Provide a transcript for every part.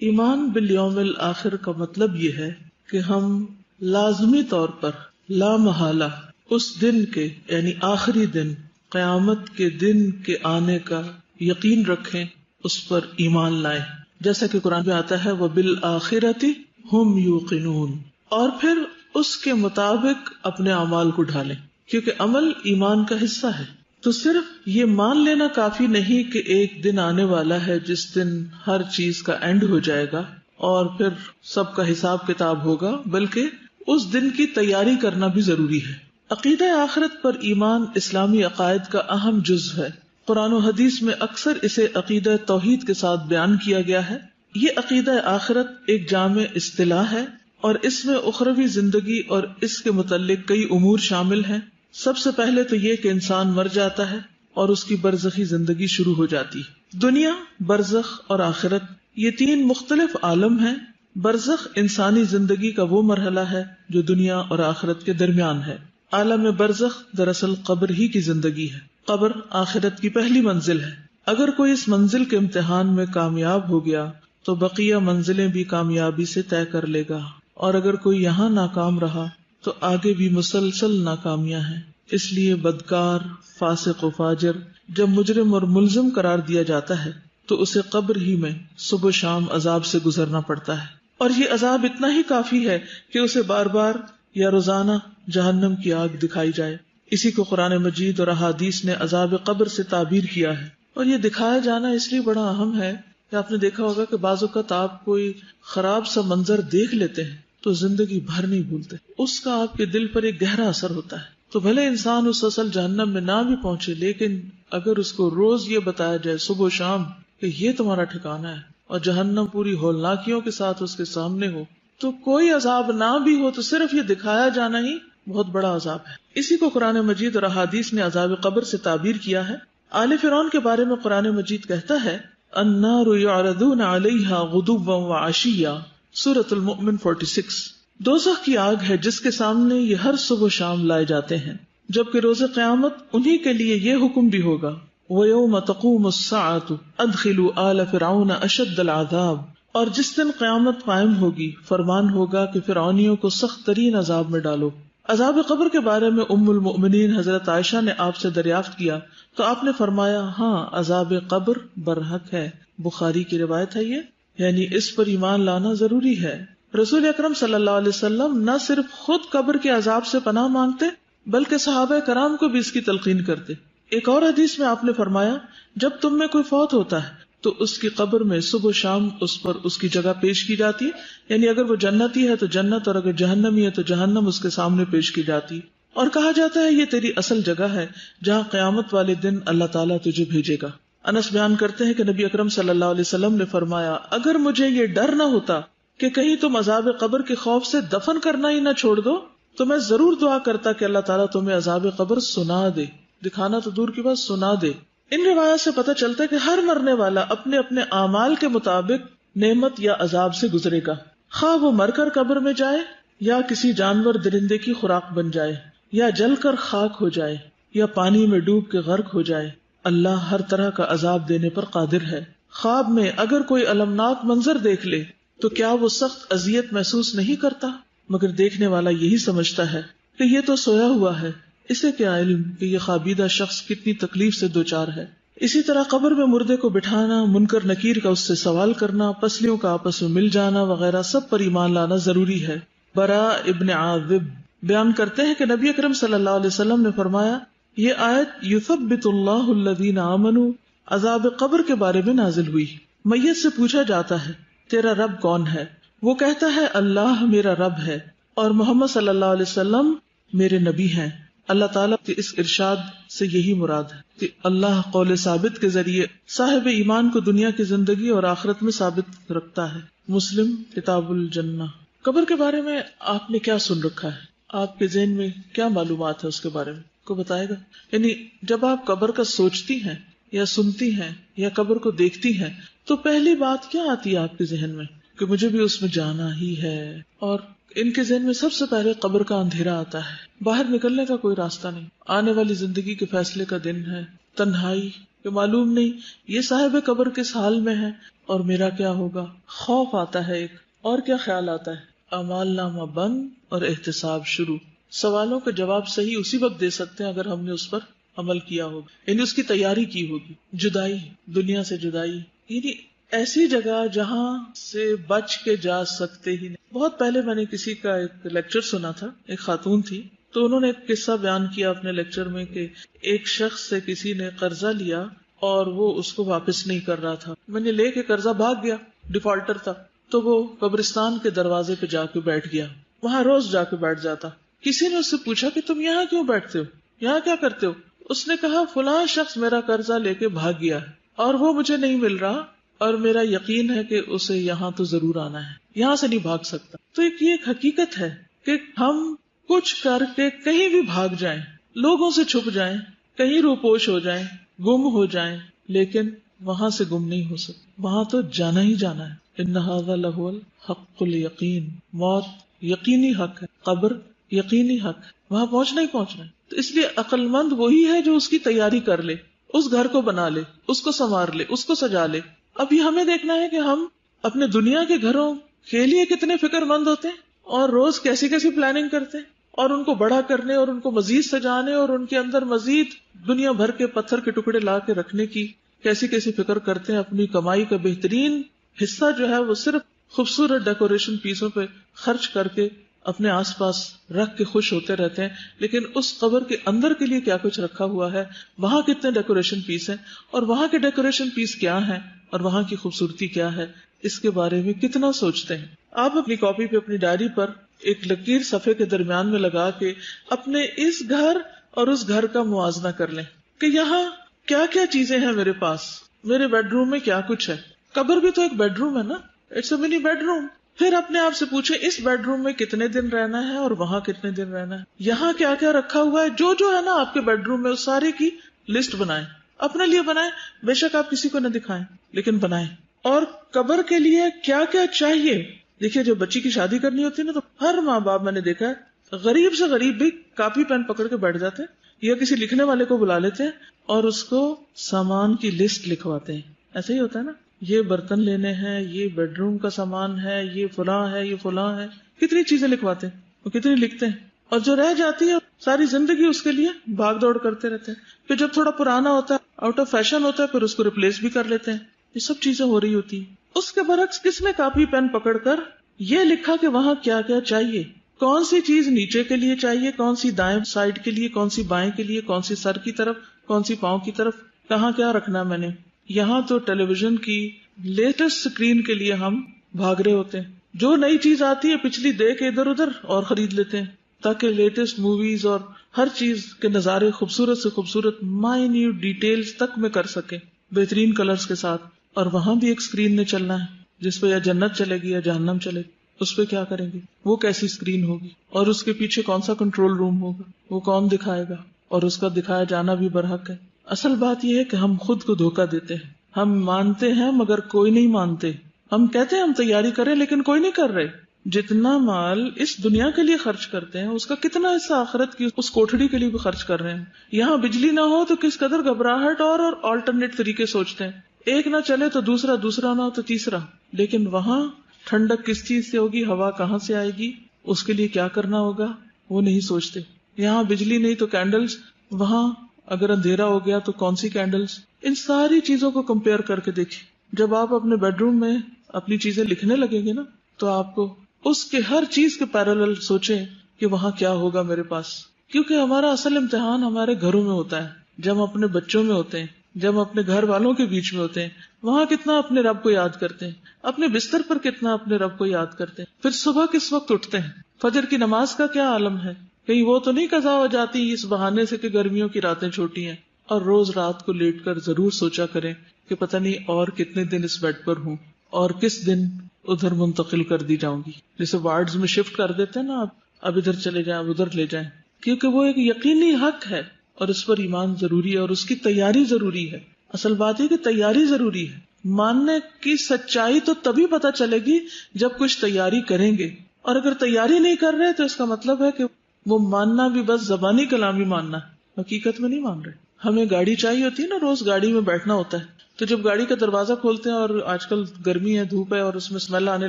ایمان بالیوم الآخر کا مطلب یہ ہے کہ ہم لازمی طور پر لا محالہ اس دن کے یعنی آخری دن قیامت کے دن کے آنے کا یقین رکھیں، اس پر ایمان لائیں، جیسا کہ قرآن میں آتا ہے وَبِالْآخِرَةِ هُمْ يُوقِنُونَ، اور پھر اس کے مطابق اپنے اعمال کو ڈھالیں، کیونکہ عمل ایمان کا حصہ ہے۔ تو صرف یہ مان لینا کافی نہیں کہ ایک دن آنے والا ہے جس دن ہر چیز کا اینڈ ہو جائے گا اور پھر سب کا حساب کتاب ہوگا، بلکہ اس دن کی تیاری کرنا بھی ضروری ہے۔ عقیدہ آخرت پر ایمان اسلامی عقائد کا اہم جز ہے۔ قرآن و حدیث میں اکثر اسے عقیدہ توحید کے ساتھ بیان کیا گیا ہے۔ یہ عقیدہ آخرت ایک جامع اصطلاح ہے اور اس میں اخروی زندگی اور اس کے متعلق کئی امور شامل ہیں۔ سب سے پہلے تو یہ کہ انسان مر جاتا ہے اور اس کی برزخی زندگی شروع ہو جاتی ہے۔ دنیا، برزخ اور آخرت یہ تین مختلف عالم ہیں۔ برزخ انسانی زندگی کا وہ مرحلہ ہے جو دنیا اور آخرت کے درمیان ہے۔ عالم برزخ دراصل قبر ہی کی زندگی ہے۔ قبر آخرت کی پہلی منزل ہے۔ اگر کوئی اس منزل کے امتحان میں کامیاب ہو گیا تو بقیہ منزلیں بھی کامیابی سے طے کر لے گا، اور اگر کوئی یہاں ناکام رہا تو آگے بھی مسلسل ناکامیاں ہیں۔ اس لیے بدکار، فاسق و فاجر جب مجرم اور ملزم قرار دیا جاتا ہے تو اسے قبر ہی میں صبح و شام عذاب سے گزرنا پڑتا ہے، اور یہ عذاب اتنا ہی کافی ہے کہ اسے بار بار یا روزانہ جہنم کی آگ دکھائی جائے۔ اسی کو قرآن مجید اور احادیث نے عذاب قبر سے تعبیر کیا ہے، اور یہ دکھایا جانا اس لیے بڑا اہم ہے کہ آپ نے دیکھا ہوگا کہ بعض اوقات آپ کوئی خراب سا منظر دیکھ لیتے ہیں تو زندگی بھر نہیں بھولتے، اس کا آپ کے دل پر ایک گہرا اثر ہوتا ہے۔ تو بھلے انسان اس اصل جہنم میں نہ بھی پہنچے، لیکن اگر اس کو روز یہ بتایا جائے صبح و شام کہ یہ تمہارا ٹھکانہ ہے اور جہنم پوری ہولناکیوں کے ساتھ اس کے سامنے ہو، تو کوئی عذاب نہ بھی ہو تو صرف یہ دکھایا جانا ہی بہت بڑا عذاب ہے۔ اسی کو قرآن مجید اور احادیث نے عذاب قبر سے تعبیر کیا ہے۔ آل فرعون کے بارے میں قرآن مجید کہتا ہے النار یعرضون علیہا غدوا وعشیا، سورۃ المؤمن 46۔ دوزخ کی آگ ہے جس کے سامنے یہ ہر صبح و شام لائے جاتے ہیں، جبکہ روز قیامت انہی کے لیے یہ حکم بھی ہوگا وَيَوْمَ تَقُومُ السَّاعَةُ أَدْخِلُوا آلَ فِرْعَوْنَ أَشَدَّ الْعَذَابِ، اور جس دن قیامت قائم ہوگی فرمان ہوگا کہ فرعونیوں کو سخت ترین عذاب میں ڈالو۔ عذاب قبر کے بارے میں ام المؤمنین حضرت عائشہ نے آپ سے دریافت کیا تو آپ نے فرمایا ہاں، عذاب قبر برحق ہے۔ بخاری کی روایت ہے یہ، یعنی اس پر ایمان لانا ضروری ہے۔ رسول اکرم صلی اللہ علیہ وسلم نہ صرف خود قبر کے عذاب سے پناہ مانگتے بلکہ صحابہ کرام کو بھی اس کی تلقین کرتے۔ ایک اور حدیث میں آپ نے فرمایا جب تم میں کوئی فوت ہوتا ہے تو اس کی قبر میں صبح و شام اس پر اس کی جگہ پیش کی جاتی ہے، یعنی اگر وہ جنتی ہے تو جنت اور اگر جہنمی ہے تو جہنم اس کے سامنے پیش کی جاتی، اور کہا جاتا ہے یہ تیری اصل جگہ ہے جہاں قیامت والے دن اللہ تعالیٰ تجھے بھیجے گا۔ انس بیان کرتے ہیں کہ نبی اکرم صلی اللہ علیہ وسلم نے فرمایا اگر مجھے یہ ڈر نہ ہوتا کہ کہیں تم عذاب قبر کے خوف سے دفن کرنا ہی نہ چھوڑ دو تو میں ضرور دعا کرتا کہ اللہ تعالیٰ تمہیں عذاب قبر سنا دے، دکھانا تو دور کی بات سنا دے۔ ان روایات سے پتہ چلتا ہے کہ ہر مرنے والا اپنے اپنے اعمال کے مطابق نعمت یا عذاب سے گزرے گا، خواہ وہ مر کر قبر میں جائے یا کسی جانور درندے کی خوراک بن جائے یا جل کر خاک ہو جائے یا پانی میں ڈوب کے غرق ہو جائے، اللہ ہر طرح کا عذاب دینے پر قادر ہے۔ خواب میں اگر کوئی المناک منظر دیکھ لے تو کیا وہ سخت اذیت محسوس نہیں کرتا؟ مگر دیکھنے والا یہی سمجھتا ہے کہ یہ تو سویا ہوا ہے، اسے کیا علم کہ یہ خوابیدہ شخص کتنی تکلیف سے دوچار ہے۔ اسی طرح قبر میں مردے کو بٹھانا، منکر نکیر کا اس سے سوال کرنا، پسلیوں کا آپس میں مل جانا وغیرہ سب پر ایمان لانا ضروری ہے۔ براء ابن عازب بیان کرتے ہیں کہ نبی اکرم صلی اللہ علیہ وسلم نے فرمایا یہ آیت یثبت اللہ الذین آمنوا عذاب قبر کے بارے میں نازل ہوئی۔ میت سے پوچھا جاتا ہے تیرا رب کون ہے؟ وہ کہتا ہے اللہ میرا رب ہے اور محمد صلی اللہ علیہ وسلم میرے نبی ہیں۔ اللہ تعالیٰ کے اس ارشاد سے یہی مراد ہے کہ اللہ قول ثابت کے ذریعے صاحب ایمان کو دنیا کی زندگی اور آخرت میں ثابت رکھتا ہے۔ مسلم کتاب الجنہ۔ قبر کے بارے میں آپ نے کیا سن رکھا ہے؟ آپ کے ذہن میں کیا معلومات ہے اس کے بارے میں کو بتائے گا؟ یعنی جب آپ قبر کا سوچتی ہیں یا سنتی ہیں یا قبر کو دیکھتی ہیں تو پہلی بات کیا آتی ہے آپ کے ذہن میں کہ مجھے بھی اس میں جانا ہی ہے؟ اور ان کے ذہن میں سب سے پہلے قبر کا اندھیرا آتا ہے، باہر نکلنے کا کوئی راستہ نہیں، آنے والی زندگی کے فیصلے کا دن ہے، تنہائی، کہ معلوم نہیں یہ صاحب قبر کس حال میں ہے اور میرا کیا ہوگا. خوف آتا ہے ایک، اور کیا خیال آتا ہے؟ اعمال نامہ بند اور احتساب شروع. سوالوں کا جواب صحیح اسی وقت دے سکتے ہیں اگر ہم نے اس پر عمل کیا ہوگا، یعنی اس کی تیاری کی ہوگی. جدائی، دنیا سے جدائی، یعنی ایسی جگہ جہاں سے بچ کے جا سکتے ہی نہیں. بہت پہلے میں نے کسی کا ایک لیکچر سنا تھا، ایک خاتون تھی، تو انہوں نے ایک قصہ بیان کیا اپنے لیکچر میں کہ ایک شخص سے کسی نے قرضہ لیا اور وہ اس کو واپس نہیں کر رہا تھا. میں نے لے کے قرضہ بھاگ گیا، ڈیفالٹر تھا، تو وہ قبرستان کے دروازے پہ جا کے بیٹھ گیا. وہاں روز جا کے بیٹھ جاتا. کسی نے اس سے پوچھا کہ تم یہاں کیوں بیٹھتے ہو، یہاں کیا کرتے ہو؟ اس نے کہا فلاں شخص میرا قرضہ لے کے بھاگ گیا ہے اور وہ مجھے نہیں مل رہا، اور میرا یقین ہے کہ اسے یہاں تو ضرور آنا ہے، یہاں سے نہیں بھاگ سکتا. تو یہ ایک حقیقت ہے کہ ہم کچھ کر کے کہیں بھی بھاگ جائیں، لوگوں سے چھپ جائیں، کہیں روپوش ہو جائیں، گم ہو جائیں، لیکن وہاں سے گم نہیں ہو سکتے، وہاں تو جانا ہی جانا ہے. ان ھذا لہو الحق الیقین، موت یقینی حق ہے، قبر یقینی حق ہے، وہاں پہنچنا ہی پہنچنا ہے. تو اس لیے عقل مند وہی ہے جو اس کی تیاری کر لے، اس گھر کو بنا لے، اس کو سنوار لے، اس کو سجا لے. اب یہ ہمیں دیکھنا ہے کہ ہم اپنے دنیا کے گھروں کے لیے کتنے فکر مند ہوتے ہیں اور روز کیسی کیسی پلاننگ کرتے ہیں، اور ان کو بڑا کرنے اور ان کو مزید سجانے اور ان کے اندر مزید دنیا بھر کے پتھر کے ٹکڑے لا کے رکھنے کی کیسی کیسی فکر کرتے ہیں. اپنی کمائی کا بہترین حصہ جو ہے وہ صرف خوبصورت ڈیکوریشن پیسوں پہ خرچ کر کے اپنے آس پاس رکھ کے خوش ہوتے رہتے ہیں. لیکن اس قبر کے اندر کے لیے کیا کچھ رکھا ہوا ہے، وہاں کتنے ڈیکوریشن پیس ہیں، اور وہاں کے ڈیکوریشن پیس کیا ہیں، اور وہاں کی خوبصورتی کیا ہے، اس کے بارے میں کتنا سوچتے ہیں. آپ اپنی کاپی پہ، اپنی ڈائری پر ایک لکیر صفحے کے درمیان میں لگا کے اپنے اس گھر اور اس گھر کا موازنہ کر لیں کہ یہاں کیا کیا چیزیں ہیں میرے پاس، میرے بیڈ روم میں کیا کچھ ہے. قبر بھی تو ایک بیڈ روم ہے نا، it's a money bed room. پھر اپنے آپ سے پوچھیں اس بیڈ روم میں کتنے دن رہنا ہے اور وہاں کتنے دن رہنا ہے، یہاں کیا کیا رکھا ہوا ہے. جو ہے نا آپ کے بیڈ روم میں، اس سارے کی لسٹ بنائیں، اپنے لیے بنائیں، بے شک آپ کسی کو نہ دکھائیں لیکن بنائیں. اور قبر کے لیے کیا کیا چاہیے. دیکھیے جب بچی کی شادی کرنی ہوتی ہے نا، تو ہر ماں باپ میں نے دیکھا ہے غریب سے غریب بھی کاپی پین پکڑ کے بیٹھ جاتے ہیں یا کسی لکھنے والے کو بلا لیتے ہیں اور اس کو سامان کی لسٹ لکھواتے ہیں. ایسا ہی ہوتا ہے نا، یہ برتن لینے ہیں، یہ بیڈ روم کا سامان ہے، یہ فلاں ہے، یہ فلاں ہے، کتنی چیزیں لکھواتے ہیں، وہ کتنی لکھتے ہیں. اور جو رہ جاتی ہے ساری زندگی اس کے لیے بھاگ دوڑ کرتے رہتے ہیں. پھر جب تھوڑا پرانا ہوتا ہے، آؤٹ آف فیشن ہوتا ہے، پھر اس کو ریپلیس بھی کر لیتے ہیں. یہ سب چیزیں ہو رہی ہوتی ہیں. اس کے برعکس کس نے کاپی پین پکڑ کر یہ لکھا کہ وہاں کیا کیا چاہیے، کون سی چیز نیچے کے لیے چاہیے، کون سی دائیں سائڈ کے لیے، کون سی بائیں کے لیے، کون سی سر کی طرف، کون سی پاؤں کی طرف، کہاں کیا رکھنا میں نے. یہاں تو ٹیلی ویژن کی لیٹسٹ اسکرین کے لیے ہم بھاگ رہے ہوتے ہیں. جو نئی چیز آتی ہے پچھلی دے کے ادھر ادھر اور خرید لیتے ہیں تاکہ لیٹسٹ موویز اور ہر چیز کے نظارے خوبصورت سے خوبصورت مائنیوٹ ڈیٹیلز تک میں کر سکیں بہترین کلرز کے ساتھ. اور وہاں بھی ایک اسکرین نے چلنا ہے جس پہ یا جنت چلے گی یا جہنم چلے گی. اس پہ کیا کریں گے، وہ کیسی اسکرین ہوگی، اور اس کے پیچھے کون سا کنٹرول روم ہوگا، وہ کون دکھائے گا، اور اس کا دکھایا جانا بھی برحق ہے. اصل بات یہ ہے کہ ہم خود کو دھوکہ دیتے ہیں. ہم مانتے ہیں مگر کوئی نہیں مانتے. ہم کہتے ہیں ہم تیاری کریں لیکن کوئی نہیں کر رہے. جتنا مال اس دنیا کے لیے خرچ کرتے ہیں اس کا کتنا حصہ آخرت کی اس کوٹھڑی کے لیے بھی خرچ کر رہے ہیں. یہاں بجلی نہ ہو تو کس قدر گھبراہٹ اور آلٹرنیٹ طریقے سوچتے ہیں. ایک نہ چلے تو دوسرا، دوسرا نہ ہو تو تیسرا. لیکن وہاں ٹھنڈک کس چیز سے ہوگی، ہوا کہاں سے آئے گی، اس کے لیے کیا کرنا ہوگا، وہ نہیں سوچتے. یہاں بجلی نہیں تو کینڈلز، وہاں اگر اندھیرا ہو گیا تو کون سی کینڈلز. ان ساری چیزوں کو کمپیئر کر کے دیکھیں. جب آپ اپنے بیڈ روم میں اپنی چیزیں لکھنے لگیں گے نا تو آپ کو اس کے ہر چیز کے پیرالل سوچیں کہ وہاں کیا ہوگا میرے پاس. کیونکہ ہمارا اصل امتحان ہمارے گھروں میں ہوتا ہے، جب ہم اپنے بچوں میں ہوتے ہیں، جب ہم اپنے گھر والوں کے بیچ میں ہوتے ہیں. وہاں کتنا اپنے رب کو یاد کرتے ہیں، اپنے بستر پر کتنا اپنے رب کو یاد کرتے ہیں. پھر صبح کس وقت اٹھتے ہیں، فجر کی نماز کا کیا عالم ہے. کہیں وہ تو نہیں قضا ہو جاتی اس بہانے سے کہ گرمیوں کی راتیں چھوٹی ہیں. اور روز رات کو لیٹ کر ضرور سوچا کریں کہ پتہ نہیں اور کتنے دن اس بیڈ پر ہوں اور کس دن ادھر منتقل کر دی جاؤں گی. جیسے وارڈز میں شفٹ کر دیتے ہیں نا، آپ اب ادھر چلے جائیں، اب ادھر لے جائیں. کیونکہ وہ ایک یقینی حق ہے اور اس پر ایمان ضروری ہے اور اس کی تیاری ضروری ہے. اصل بات ہے کہ تیاری ضروری ہے. ماننے کی سچائی تو تبھی پتہ چلے گی جب کچھ تیاری کریں گے. اور اگر تیاری نہیں کر رہے تو اس کا مطلب ہے کہ وہ ماننا بھی بس زبانی کلامی ماننا ہے، حقیقت میں نہیں مان رہے. ہمیں گاڑی چاہیے ہوتی ہے نا، روز گاڑی میں بیٹھنا ہوتا ہے، تو جب گاڑی کا دروازہ کھولتے ہیں اور آج کل گرمی ہے، دھوپ ہے اور اس میں اسمیل آنے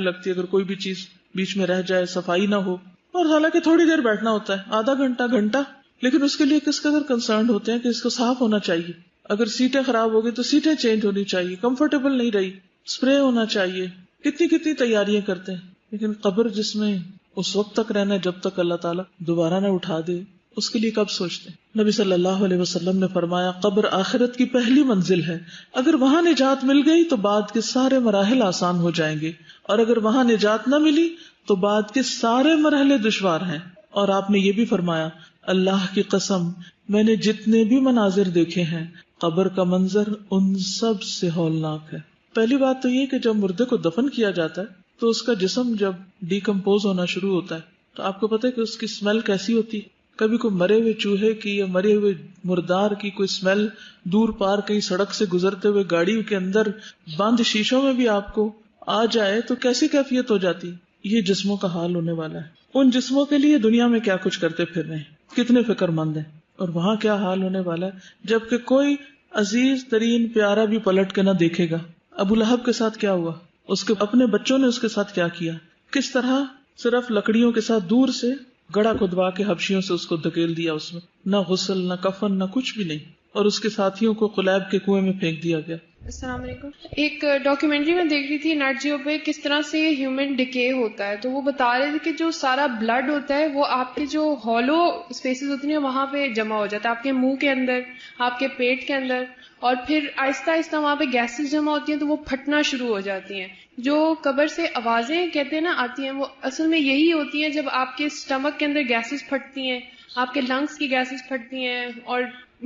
لگتی ہے اگر کوئی بھی چیز بیچ میں رہ جائے، صفائی نہ ہو، اور حالانکہ تھوڑی دیر بیٹھنا ہوتا ہے، آدھا گھنٹہ، لیکن اس کے لیے کس قدر کنسرنڈ ہوتے ہیں کہ اس کو صاف ہونا چاہیے، اگر سیٹیں خراب ہو گئی تو سیٹیں چینج ہونی چاہیے، کمفرٹیبل نہیں رہی، اسپرے ہونا چاہیے، کتنی تیاریاں کرتے ہیں. لیکن قبر جس میں اس وقت تک رہنا ہے جب تک اللہ تعالیٰ دوبارہ نہ اٹھا دے، اس کے لیے کب سوچتے ہیں؟ نبی صلی اللہ علیہ وسلم نے فرمایا قبر آخرت کی پہلی منزل ہے، اگر وہاں نجات مل گئی تو بعد کے سارے مراحل آسان ہو جائیں گے، اور اگر وہاں نجات نہ ملی تو بعد کے سارے مرحلے دشوار ہیں. اور آپ نے یہ بھی فرمایا اللہ کی قسم میں نے جتنے بھی مناظر دیکھے ہیں قبر کا منظر ان سب سے ہولناک ہے. پہلی بات تو یہ کہ جب مردے کو دفن کیا جاتا ہے تو اس کا جسم جب ڈیکمپوز ہونا شروع ہوتا ہے تو آپ کو پتہ ہے کہ اس کی اسمیل کیسی ہوتی ہے. کبھی کوئی مرے ہوئے چوہے کی یا مرے ہوئے مردار کی کوئی اسمیل دور پار کہیں سڑک سے گزرتے ہوئے گاڑی کے اندر بند شیشوں میں بھی آپ کو آ جائے تو کیسی کیفیت ہو جاتی. یہ جسموں کا حال ہونے والا ہے. ان جسموں کے لیے دنیا میں کیا کچھ کرتے پھر رہے ہیں، کتنے فکر مند ہیں، اور وہاں کیا حال ہونے والا ہے جبکہ کوئی عزیز ترین پیارا بھی پلٹ کے نہ دیکھے گا. ابو لہب کے ساتھ کیا ہوا، اس کے اپنے بچوں نے اس کے ساتھ کیا کیا، کس طرح صرف لکڑیوں کے ساتھ دور سے گڑھا کھدوا کے حبشیوں سے اس کو دھکیل دیا، اس میں نہ غسل نہ کفن نہ کچھ بھی نہیں، اور اس کے ساتھیوں کو قلیب کے کنویں میں پھینک دیا گیا. السلام علیکم. ایک ڈاکیومنٹری میں دیکھ رہی تھی نیٹ جیو پہ کس طرح سے ہیومن ڈیکے ہوتا ہے، تو وہ بتا رہے تھے کہ جو سارا بلڈ ہوتا ہے وہ آپ کے جو ہالو اسپیسز ہوتی ہیں وہاں پہ جمع ہو جاتا ہے، آپ کے منہ کے اندر، آپ کے پیٹ کے اندر، اور پھر آہستہ آہستہ وہاں پہ گیسز جمع ہوتی ہیں تو وہ پھٹنا شروع ہو جاتی ہیں. جو قبر سے آوازیں کہتے ہیں نا آتی ہیں، وہ اصل میں یہی ہوتی ہیں جب آپ کے اسٹمک کے اندر گیسز پھٹتی ہیں، آپ کے لنگس کی گیسز پھٹتی ہیں، اور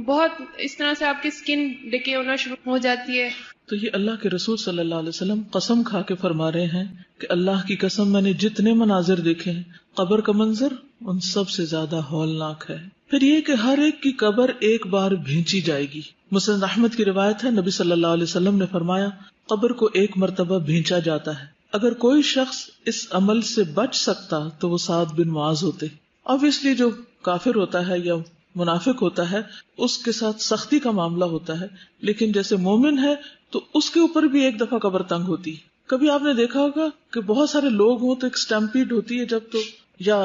بہت اس طرح سے آپ کی اسکن ڈکے ہونا شروع ہو جاتی ہے. تو یہ اللہ کے رسول صلی اللہ علیہ وسلم قسم کھا کے فرما رہے ہیں کہ اللہ کی قسم میں نے جتنے مناظر دیکھے ہیں قبر کا منظر ان سب سے زیادہ ہولناک ہے. پھر یہ کہ ہر ایک کی قبر ایک بار بھینچی جائے گی. مسند احمد کی روایت ہے نبی صلی اللہ علیہ وسلم نے فرمایا قبر کو ایک مرتبہ بھینچا جاتا ہے، اگر کوئی شخص اس عمل سے بچ سکتا تو وہ سعد بن معاذ ہوتے. obviously جو کافر ہوتا ہے یا منافق ہوتا ہے اس کے ساتھ سختی کا معاملہ ہوتا ہے، لیکن جیسے مومن ہے تو اس کے اوپر بھی ایک دفعہ قبر تنگ ہوتی ہے. کبھی آپ نے دیکھا ہوگا کہ بہت سارے لوگ ہوں تو ایک اسٹمپیڈ ہوتی ہے جب، تو یا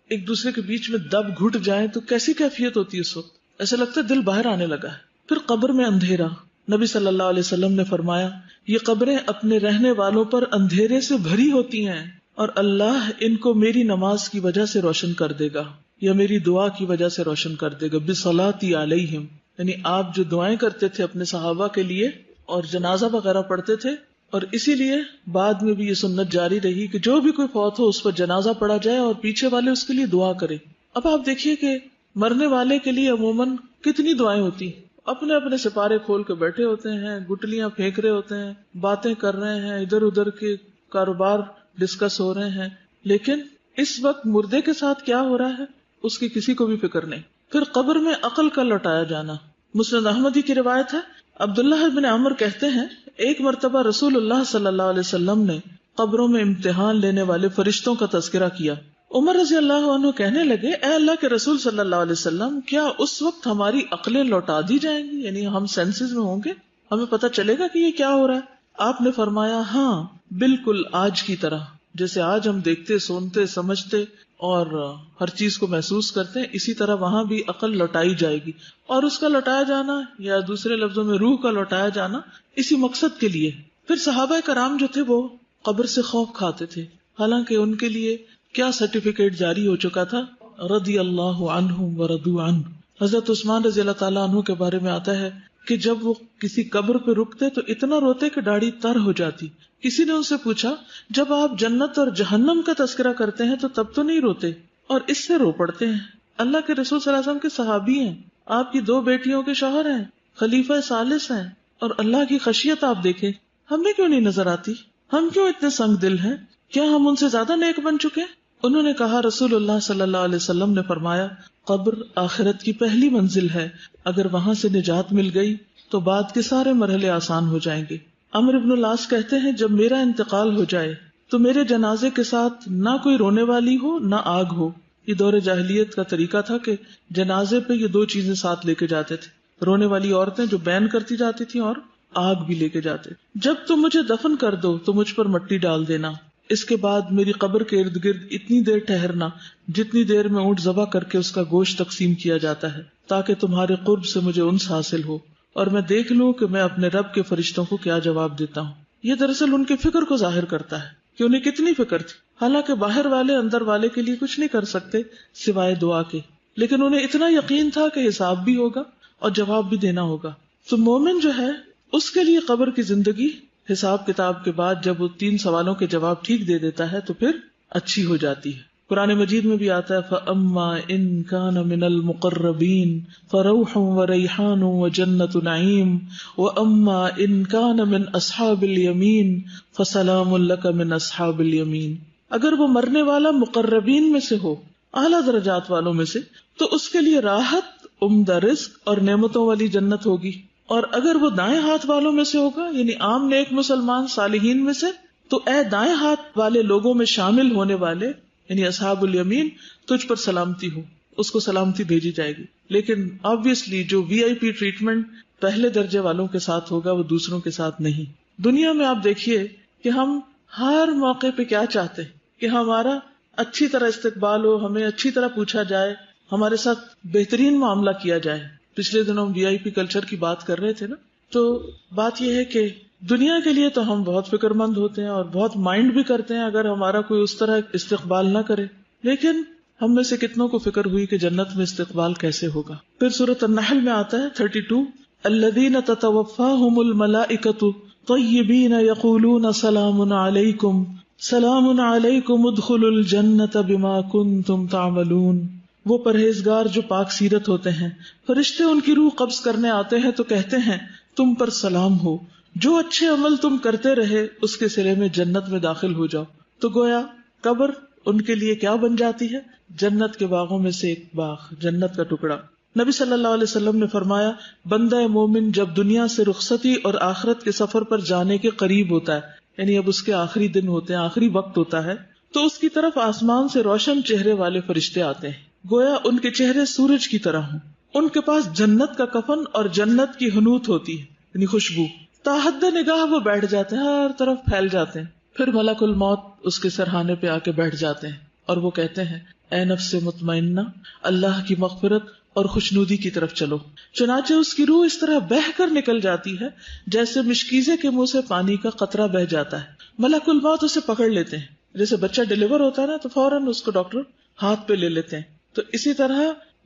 ایک دوسرے کے بیچ میں دب گھٹ جائیں تو کیسی کیفیت ہوتی ہے اس وقت، ایسا لگتا ہے دل باہر آنے لگا ہے. پھر قبر میں اندھیرا، نبی صلی اللہ علیہ وسلم نے فرمایا یہ قبریں اپنے رہنے والوں پر اندھیرے سے بھری ہوتی ہیں اور اللہ ان کو میری نماز کی وجہ سے روشن کر دے گا یا میری دعا کی وجہ سے روشن کر دے گا. بصلاتی علیہم، یعنی آپ جو دعائیں کرتے تھے اپنے صحابہ کے لیے اور جنازہ وغیرہ پڑھتے تھے، اور اسی لیے بعد میں بھی یہ سنت جاری رہی کہ جو بھی کوئی فوت ہو اس پر جنازہ پڑھا جائے اور پیچھے والے اس کے لیے دعا کریں. اب آپ دیکھیے کہ مرنے والے کے لیے عموماً کتنی دعائیں ہوتی، اپنے اپنے سپارے کھول کے بیٹھے ہوتے ہیں، گٹلیاں پھینک رہے ہوتے ہیں، باتیں کر رہے ہیں، ادھر ادھر کے کاروبار ڈسکس ہو رہے ہیں، لیکن اس وقت مردے کے ساتھ کیا ہو رہا ہے اس کی کسی کو بھی فکر نہیں. پھر قبر میں عقل کا لوٹایا جانا. مسند احمدی کی روایت ہے عبداللہ بن عمر کہتے ہیں ایک مرتبہ رسول اللہ صلی اللہ علیہ وسلم نے قبروں میں امتحان لینے والے فرشتوں کا تذکرہ کیا. عمر رضی اللہ عنہ کہنے لگے اے اللہ کے رسول صلی اللہ علیہ وسلم کیا اس وقت ہماری عقلیں لوٹا دی جائیں گی، یعنی ہم سینسز میں ہوں گے، ہمیں پتہ چلے گا کہ یہ کیا ہو رہا ہے؟ آپ نے فرمایا ہاں بالکل آج کی طرح، جیسے آج ہم دیکھتے سنتے سمجھتے اور ہر چیز کو محسوس کرتے ہیں، اسی طرح وہاں بھی عقل لوٹائی جائے گی. اور اس کا لوٹایا جانا یا دوسرے لفظوں میں روح کا لوٹایا جانا اسی مقصد کے لیے. پھر صحابہ کرام جو تھے وہ قبر سے خوف کھاتے تھے، حالانکہ ان کے لیے کیا سرٹیفکیٹ جاری ہو چکا تھا، رضی اللہ عنہم ورضوا عنہ. حضرت عثمان رضی اللہ تعالیٰ عنہ کے بارے میں آتا ہے کہ جب وہ کسی قبر پہ رکتے تو اتنا روتے کہ داڑھی تر ہو جاتی. کسی نے ان سے پوچھا جب آپ جنت اور جہنم کا تذکرہ کرتے ہیں تو تب تو نہیں روتے اور اس سے رو پڑتے ہیں؟ اللہ کے رسول صلی اللہ علیہ وسلم کے صحابی ہیں، آپ کی 2 بیٹیوں کے شوہر ہیں، خلیفہ ثالث ہیں، اور اللہ کی خشیت آپ دیکھیں، ہمیں کیوں نہیں نظر آتی؟ ہم کیوں اتنے سنگ دل ہیں؟ کیا ہم ان سے زیادہ نیک بن چکے؟ انہوں نے کہا رسول اللہ صلی اللہ علیہ وسلم نے فرمایا قبر آخرت کی پہلی منزل ہے، اگر وہاں سے نجات مل گئی تو بعد کے سارے مرحلے آسان ہو جائیں گے. عمرو بن العاص کہتے ہیں جب میرا انتقال ہو جائے تو میرے جنازے کے ساتھ نہ کوئی رونے والی ہو نہ آگ ہو. یہ دور جاہلیت کا طریقہ تھا کہ جنازے پہ یہ 2 چیزیں ساتھ لے کے جاتے تھے، رونے والی عورتیں جو بین کرتی جاتی تھیں اور آگ بھی لے کے جاتے. جب تم مجھے دفن کر دو تو مجھ پر مٹی ڈال دینا، اس کے بعد میری قبر کے ارد گرد اتنی دیر ٹھہرنا جتنی دیر میں اونٹ ذبح کر کے اس کا گوشت تقسیم کیا جاتا ہے، تاکہ تمہارے قرب سے مجھے انس حاصل ہو اور میں دیکھ لوں کہ میں اپنے رب کے فرشتوں کو کیا جواب دیتا ہوں. یہ دراصل ان کی فکر کو ظاہر کرتا ہے کہ انہیں کتنی فکر تھی. حالانکہ باہر والے اندر والے کے لیے کچھ نہیں کر سکتے سوائے دعا کے، لیکن انہیں اتنا یقین تھا کہ حساب بھی ہوگا اور جواب بھی دینا ہوگا. تو مومن جو ہے اس کے لیے قبر کی زندگی حساب کتاب کے بعد جب وہ 3 سوالوں کے جواب ٹھیک دے دیتا ہے تو پھر اچھی ہو جاتی ہے. قرآن مجید میں بھی آتا ہے فَأَمَّا إِن كَانَ مِنَ الْمُقَرَّبِينَ فَرَوْحٌ وَرَيْحَانٌ وَجَنَّةُ نَعِيمٍ وَأَمَّا إِن كَانَ مِنْ أَصْحَابِ الْيَمِينِ فَسَلَامٌ لَكَ مِنْ أَصْحَابِ الْيَمِينِ. اگر وہ مرنے والا مقربین میں سے ہو، اعلیٰ درجات والوں میں سے، تو اس کے لیے راحت، عمدہ رزق اور نعمتوں والی جنت ہوگی. اور اگر وہ دائیں ہاتھ والوں میں سے ہوگا، یعنی عام نیک مسلمان صالحین میں سے، تو اے دائیں ہاتھ والے لوگوں میں شامل ہونے والے یعنی اصحاب الیمین، تجھ پر سلامتی ہو. اس کو سلامتی بھیجی جائے گی. لیکن آبویسلی جو VIP ٹریٹمنٹ پہلے درجے والوں کے ساتھ ہوگا وہ دوسروں کے ساتھ نہیں. دنیا میں آپ دیکھیے کہ ہم ہر موقع پہ کیا چاہتے ہیں کہ ہمارا اچھی طرح استقبال ہو، ہمیں اچھی طرح پوچھا جائے، ہمارے ساتھ بہترین معاملہ کیا جائے. پچھلے دنوں ہم VIP کلچر کی بات کر رہے تھے نا، تو بات یہ ہے کہ دنیا کے لیے تو ہم بہت فکر مند ہوتے ہیں اور بہت مائنڈ بھی کرتے ہیں اگر ہمارا کوئی اس طرح استقبال نہ کرے، لیکن ہم میں سے کتنوں کو فکر ہوئی کہ جنت میں استقبال کیسے ہوگا. پھر سورۃ النحل میں آتا ہے 32 الذین تتوفاہم الملائکۃ طیبین یقولون سلام علیکم سلام علیکم ادخلوا الجنۃ بما کنتم تعملون. وہ پرہیزگار جو پاک سیرت ہوتے ہیں، فرشتے ان کی روح قبض کرنے آتے ہیں تو کہتے ہیں تم پر سلام ہو، جو اچھے عمل تم کرتے رہے اس کے صلے میں جنت میں داخل ہو جاؤ. تو گویا قبر ان کے لیے کیا بن جاتی ہے؟ جنت کے باغوں میں سے ایک باغ، جنت کا ٹکڑا. نبی صلی اللہ علیہ وسلم نے فرمایا بندہ مومن جب دنیا سے رخصتی اور آخرت کے سفر پر جانے کے قریب ہوتا ہے، یعنی اب اس کے آخری دن ہوتے ہیں، آخری وقت ہوتا ہے، تو اس کی طرف آسمان سے روشن چہرے والے فرشتے آتے ہیں، گویا ان کے چہرے سورج کی طرح ہوں. ان کے پاس جنت کا کفن اور جنت کی حنوت ہوتی ہے، یعنی خوشبو. تاحد نگاہ وہ بیٹھ جاتے ہیں، ہر طرف پھیل جاتے ہیں. پھر ملک الموت اس کے سرہانے پہ آ کے بیٹھ جاتے ہیں اور وہ کہتے ہیں اے نفس مطمئنہ، اللہ کی مغفرت اور خوشنودی کی طرف چلو. چنانچہ اس کی روح اس طرح بہہ کر نکل جاتی ہے جیسے مشکیزے کے منہ سے پانی کا قطرہ بہہ جاتا ہے. ملک الموت اسے پکڑ لیتے ہیں، جیسے بچہ ڈیلیور ہوتا ہے نا تو فوراً اس کو ڈاکٹر ہاتھ پہ لے لیتے ہیں. تو اسی طرح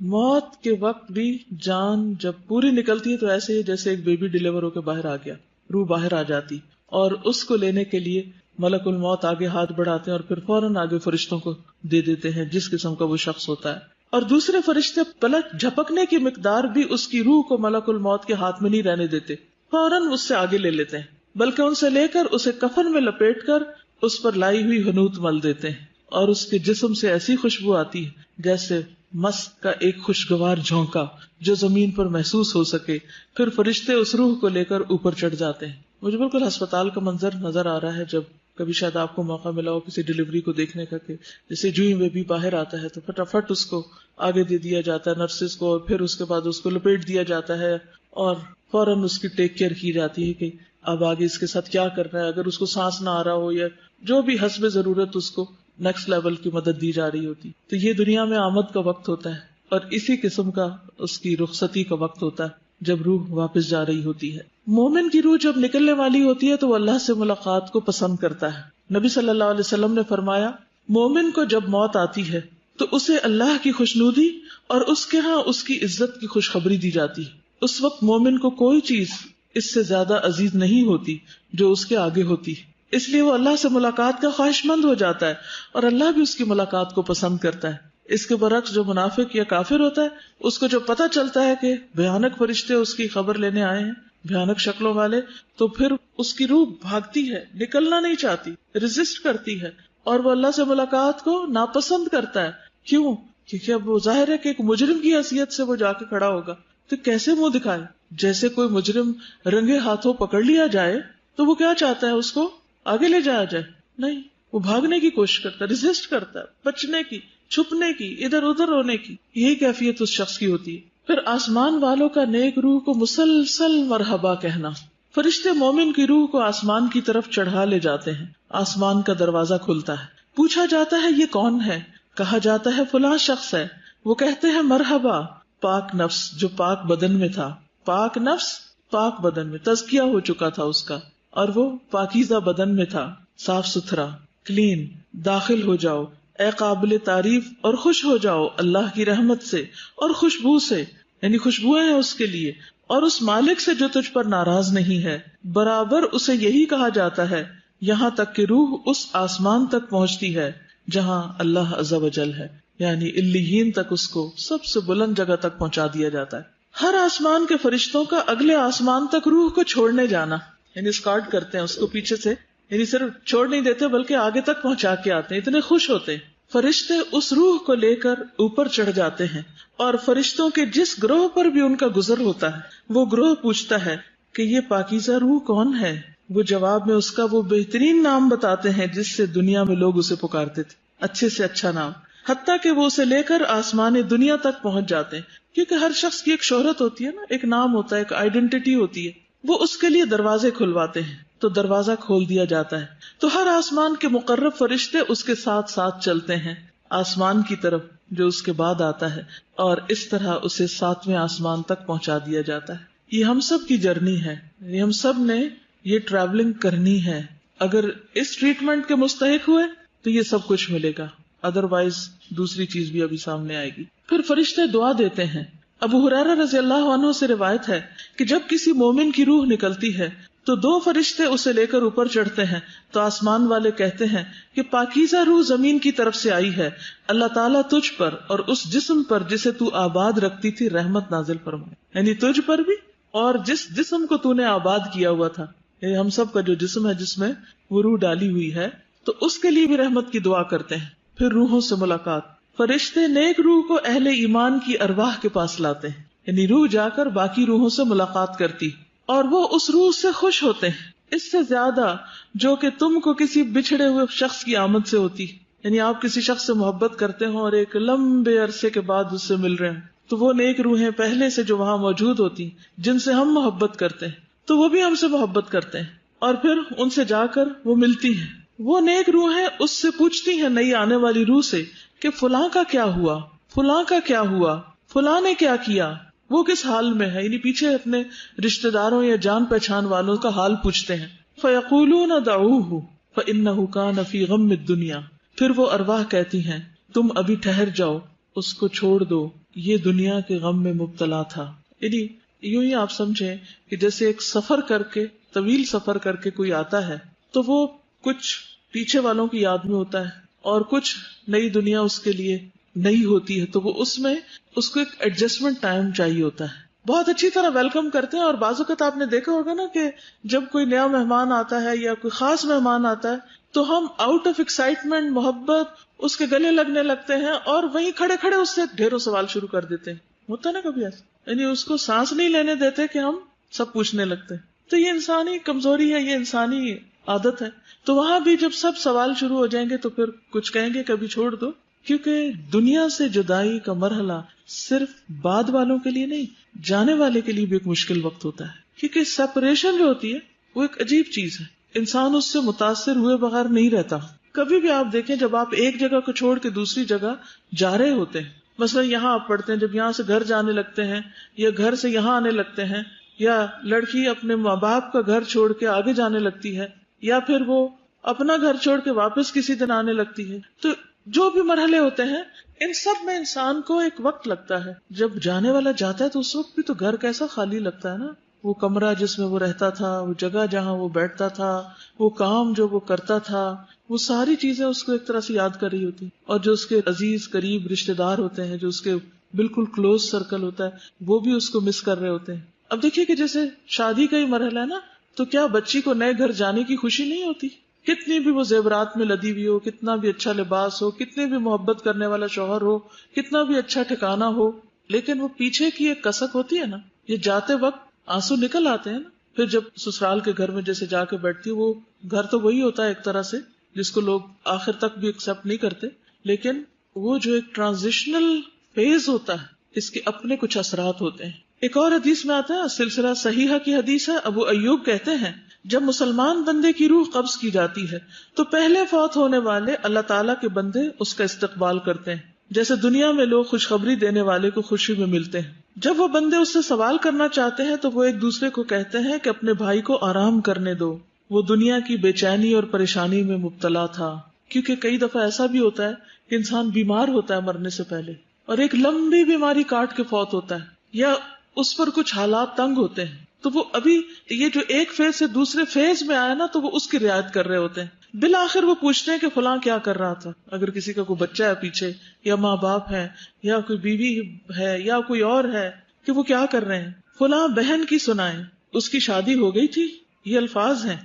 موت کے وقت بھی جان جب پوری نکلتی ہے تو ایسے ہی جیسے ایک بیبی ڈیلیور ہو کے باہر آ گیا، روح باہر آ جاتی، اور اس کو لینے کے لیے ملک الموت آگے ہاتھ بڑھاتے ہیں اور پھر فوراً آگے فرشتوں کو دے دیتے ہیں جس قسم کا وہ شخص ہوتا ہے. اور دوسرے فرشتے پلک جھپکنے کی مقدار بھی اس کی روح کو ملک الموت کے ہاتھ میں نہیں رہنے دیتے، فوراً اس سے آگے لے لیتے ہیں، بلکہ ان سے لے کر اسے کفن میں لپیٹ کر اس پر لائی ہوئی حنوت مل دیتے ہیں، اور اس کے جسم سے ایسی خوشبو آتی ہے جیسے مسک کا ایک خوشگوار جھونکا جو زمین پر محسوس ہو سکے. پھر فرشتے اس روح کو لے کر اوپر چڑھ جاتے ہیں. مجھے بالکل ہسپتال کا منظر نظر آ رہا ہے، جب کبھی شاید آپ کو موقع ملا ہو کسی ڈیلیوری کو دیکھنے کا، کہ جیسے جو ہی بیبی باہر آتا ہے تو فٹافٹ اس کو آگے دے دیا جاتا ہے نرسز کو، اور پھر اس کے بعد اس کو لپیٹ دیا جاتا ہے اور فوراً اس کی ٹیک کیئر کی جاتی ہے کہ اب آگے اس کے ساتھ کیا کرنا ہے. اگر اس کو سانس نہ آ رہا ہو یا جو بھی حسب ضرورت اس کو نیکسٹ لیول کی مدد دی جا رہی ہوتی. تو یہ دنیا میں آمد کا وقت ہوتا ہے اور اسی قسم کا اس کی رخصتی کا وقت ہوتا ہے جب روح واپس جا رہی ہوتی ہے. مومن کی روح جب نکلنے والی ہوتی ہے تو وہ اللہ سے ملاقات کو پسند کرتا ہے. نبی صلی اللہ علیہ وسلم نے فرمایا مومن کو جب موت آتی ہے تو اسے اللہ کی خوشنودی اور اس کے ہاں اس کی عزت کی خوشخبری دی جاتی ہے. اس وقت مومن کو کوئی چیز اس سے زیادہ عزیز نہیں ہوتی جو اس کے آگے ہوتی ہے، اس لیے وہ اللہ سے ملاقات کا خواہش مند ہو جاتا ہے اور اللہ بھی اس کی ملاقات کو پسند کرتا ہے. اس کے برعکس جو منافق یا کافر ہوتا ہے اس کو جب پتہ چلتا ہے کہ بھیانک فرشتے اس کی خبر لینے آئے ہیں، بھیانک شکلوں والے، تو پھر اس کی روح بھاگتی ہے، نکلنا نہیں چاہتی، ریزسٹ کرتی ہے اور وہ اللہ سے ملاقات کو ناپسند کرتا ہے. کیوں؟ کیونکہ اب وہ ظاہر ہے کہ ایک مجرم کی حیثیت سے وہ جا کے کھڑا ہوگا تو کیسے منہ دکھائے. جیسے کوئی مجرم رنگے ہاتھوں پکڑ لیا جائے تو وہ کیا چاہتا ہے، اس کو آگے لے جایا جائے؟ نہیں، وہ بھاگنے کی کوشش کرتا ہے، ریزسٹ کرتا ہے، بچنے کی، چھپنے کی، ادھر ادھر ہونے کی. یہی کیفیت اس شخص کی ہوتی ہے. پھر آسمان والوں کا نیک روح کو مسلسل مرحبا کہنا. فرشتے مومن کی روح کو آسمان کی طرف چڑھا لے جاتے ہیں. آسمان کا دروازہ کھلتا ہے, پوچھا جاتا ہے یہ کون ہے؟ کہا جاتا ہے فلاں شخص ہے. وہ کہتے ہیں مرحبا. پاک نفس جو پاک بدن میں تھا, پاک نفس پاک بدن میں تزکیہ ہو چکا تھا اس کا, اور وہ پاکیزہ بدن میں تھا, صاف ستھرا, کلین. داخل ہو جاؤ اے قابل تعریف اور خوش ہو جاؤ اللہ کی رحمت سے اور خوشبو سے, یعنی خوشبوئیں ہیں اس کے لیے, اور اس مالک سے جو تجھ پر ناراض نہیں ہے. برابر اسے یہی کہا جاتا ہے یہاں تک کہ روح اس آسمان تک پہنچتی ہے جہاں اللہ عز و جل ہے, یعنی علیین تک اس کو سب سے بلند جگہ تک پہنچا دیا جاتا ہے. ہر آسمان کے فرشتوں کا اگلے آسمان تک روح کو چھوڑنے جانا, یعنی اسکارٹ کرتے ہیں اس کو پیچھے سے, یعنی صرف چھوڑ نہیں دیتے بلکہ آگے تک پہنچا کے آتے ہیں, اتنے خوش ہوتے ہیں. فرشتے اس روح کو لے کر اوپر چڑھ جاتے ہیں, اور فرشتوں کے جس گروہ پر بھی ان کا گزر ہوتا ہے وہ گروہ پوچھتا ہے کہ یہ پاکیزہ روح کون ہے. وہ جواب میں اس کا وہ بہترین نام بتاتے ہیں جس سے دنیا میں لوگ اسے پکارتے تھے, اچھے سے اچھا نام, حتیٰ کہ وہ اسے لے کر آسمان دنیا تک پہنچ جاتے ہیں. کیونکہ ہر شخص کی ایک شہرت ہوتی ہے نا, ایک نام ہوتا ہے, ایک آئیڈینٹی ہوتی ہے. وہ اس کے لیے دروازے کھلواتے ہیں تو دروازہ کھول دیا جاتا ہے. تو ہر آسمان کے مقرب فرشتے اس کے ساتھ ساتھ چلتے ہیں آسمان کی طرف جو اس کے بعد آتا ہے, اور اس طرح اسے 7ویں آسمان تک پہنچا دیا جاتا ہے. یہ ہم سب کی جرنی ہے, یعنی ہم سب نے یہ ٹریولنگ کرنی ہے. اگر اس ٹریٹمنٹ کے مستحق ہوئے تو یہ سب کچھ ملے گا, ادروائز دوسری چیز بھی ابھی سامنے آئے گی. پھر فرشتے دعا دیتے ہیں. ابو ہریرہ رضی اللہ عنہ سے روایت ہے کہ جب کسی مومن کی روح نکلتی ہے تو 2 فرشتے اسے لے کر اوپر چڑھتے ہیں, تو آسمان والے کہتے ہیں کہ پاکیزہ روح زمین کی طرف سے آئی ہے, اللہ تعالیٰ تجھ پر اور اس جسم پر جسے تو آباد رکھتی تھی رحمت نازل فرمائے. یعنی تجھ پر بھی اور جس جسم کو تو نے آباد کیا ہوا تھا, یعنی ہم سب کا جو جسم ہے جس میں وہ روح ڈالی ہوئی ہے, تو اس کے لیے بھی رحمت کی دعا کرتے ہیں. پھر روحوں سے ملاقات. فرشتے نیک روح کو اہل ایمان کی ارواح کے پاس لاتے ہیں, یعنی روح جا کر باقی روحوں سے ملاقات کرتی اور وہ اس روح سے خوش ہوتے ہیں اس سے زیادہ جو کہ تم کو کسی بچھڑے ہوئے شخص کی آمد سے ہوتی. یعنی آپ کسی شخص سے محبت کرتے ہوں اور ایک لمبے عرصے کے بعد اس سے مل رہے ہیں, تو وہ نیک روحیں پہلے سے جو وہاں موجود ہوتی جن سے ہم محبت کرتے ہیں تو وہ بھی ہم سے محبت کرتے ہیں, اور پھر ان سے جا کر وہ ملتی ہیں. وہ نیک روحیں اس سے پوچھتی ہیں نئی آنے والی روح سے کہ فلاں کا کیا ہوا, فلاں کا کیا ہوا, فلاں نے کیا کیا, وہ کس حال میں ہے. یعنی پیچھے اپنے رشتہ داروں یا جان پہچان والوں کا حال پوچھتے ہیں. فَيَقُولُونَ دَعُوهُ فَإِنَّهُ كَانَ فِي غَمِّ الدُّنْيَا. پھر وہ ارواح کہتی ہیں تم ابھی ٹھہر جاؤ, اس کو چھوڑ دو, یہ دنیا کے غم میں مبتلا تھا. یعنی یوں ہی آپ سمجھیں کہ جیسے ایک سفر کر کے, طویل سفر کر کے کوئی آتا ہے تو وہ کچھ پیچھے والوں کی یاد میں ہوتا ہے اور کچھ نئی دنیا اس کے لیے نئی ہوتی ہے, تو وہ اس میں اس کو ایک ایڈجسٹمنٹ ٹائم چاہیے ہوتا ہے. بہت اچھی طرح ویلکم کرتے ہیں, اور بعض اوقات آپ نے دیکھا ہوگا نا کہ جب کوئی نیا مہمان آتا ہے یا کوئی خاص مہمان آتا ہے تو ہم آؤٹ آف ایکسائٹمنٹ محبت اس کے گلے لگنے لگتے ہیں اور وہیں کھڑے کھڑے اس سے ڈھیروں سوال شروع کر دیتے ہیں. ہوتا ہے نا کبھی ایسا, یعنی اس کو سانس نہیں لینے دیتے کہ ہم سب پوچھنے لگتے ہیں. تو یہ انسانی کمزوری ہے, یہ انسانی عادت ہے. تو وہاں بھی جب سب سوال شروع ہو جائیں گے تو پھر کچھ کہیں گے کبھی چھوڑ دو, کیونکہ دنیا سے جدائی کا مرحلہ صرف بعد والوں کے لیے نہیں, جانے والے کے لیے بھی ایک مشکل وقت ہوتا ہے. کیونکہ سیپریشن جو ہوتی ہے وہ ایک عجیب چیز ہے, انسان اس سے متاثر ہوئے بغیر نہیں رہتا. کبھی بھی آپ دیکھیں جب آپ ایک جگہ کو چھوڑ کے دوسری جگہ جا رہے ہوتے ہیں, مثلا یہاں آپ پڑھتے ہیں, جب یہاں سے گھر جانے لگتے ہیں یا گھر سے یہاں آنے لگتے ہیں, یا لڑکی اپنے ماں باپ کا گھر چھوڑ کے آگے جانے لگتی ہے, یا پھر وہ اپنا گھر چھوڑ کے واپس کسی دن آنے لگتی ہے, تو جو بھی مرحلے ہوتے ہیں ان سب میں انسان کو ایک وقت لگتا ہے. جب جانے والا جاتا ہے تو اس وقت بھی تو گھر کیسا خالی لگتا ہے نا, وہ کمرہ جس میں وہ رہتا تھا, وہ جگہ جہاں وہ بیٹھتا تھا, وہ کام جو وہ کرتا تھا, وہ ساری چیزیں اس کو ایک طرح سے یاد کر رہی ہوتی. اور جو اس کے عزیز قریب رشتے دار ہوتے ہیں, جو اس کے بالکل کلوز سرکل ہوتا ہے, وہ بھی اس کو مس کر رہے ہوتے ہیں. اب دیکھیے کہ جیسے شادی کا ہی مرحلہ ہے نا, تو کیا بچی کو نئے گھر جانے کی خوشی نہیں ہوتی؟ کتنی بھی وہ زیورات میں لدی ہوئی ہو, کتنا بھی اچھا لباس ہو, کتنے بھی محبت کرنے والا شوہر ہو, کتنا بھی اچھا ٹھکانہ ہو, لیکن وہ پیچھے کی ایک کسک ہوتی ہے نا, یہ جاتے وقت آنسو نکل آتے ہیں نا. پھر جب سسرال کے گھر میں جیسے جا کے بیٹھتی, وہ گھر تو وہی ہوتا ہے ایک طرح سے جس کو لوگ آخر تک بھی ایکسپٹ نہیں کرتے, لیکن وہ جو ایک ٹرانزیشنل فیز ہوتا ہے اس کے اپنے کچھ اثرات ہوتے ہیں. ایک اور حدیث میں آتا ہے، سلسلہ صحیحہ کی حدیث ہے، ابو ایوب کہتے ہیں جب مسلمان بندے کی روح قبض کی جاتی ہے تو پہلے فوت ہونے والے اللہ تعالیٰ کے بندے اس کا استقبال کرتے ہیں، جیسے دنیا میں لوگ خوشخبری دینے والے کو خوشی میں ملتے ہیں. جب وہ بندے اس سے سوال کرنا چاہتے ہیں تو وہ ایک دوسرے کو کہتے ہیں کہ اپنے بھائی کو آرام کرنے دو، وہ دنیا کی بے چینی اور پریشانی میں مبتلا تھا. کیونکہ کئی دفعہ ایسا بھی ہوتا ہے کہ انسان بیمار ہوتا ہے مرنے سے پہلے اور ایک لمبی بیماری کاٹ کے فوت ہوتا ہے، یا اس پر کچھ حالات تنگ ہوتے ہیں، تو وہ ابھی یہ جو ایک فیز سے دوسرے فیز میں آیا نا تو وہ اس کی رعایت کر رہے ہوتے ہیں. بالآخر وہ پوچھتے ہیں کہ فلاں کیا کر رہا تھا. اگر کسی کا کوئی بچہ ہے پیچھے، یا ماں باپ ہے، یا کوئی بیوی ہے، یا کوئی اور ہے، کہ وہ کیا کر رہے ہیں. فلاں بہن کی سنائیں، اس کی شادی ہو گئی تھی، یہ الفاظ ہیں.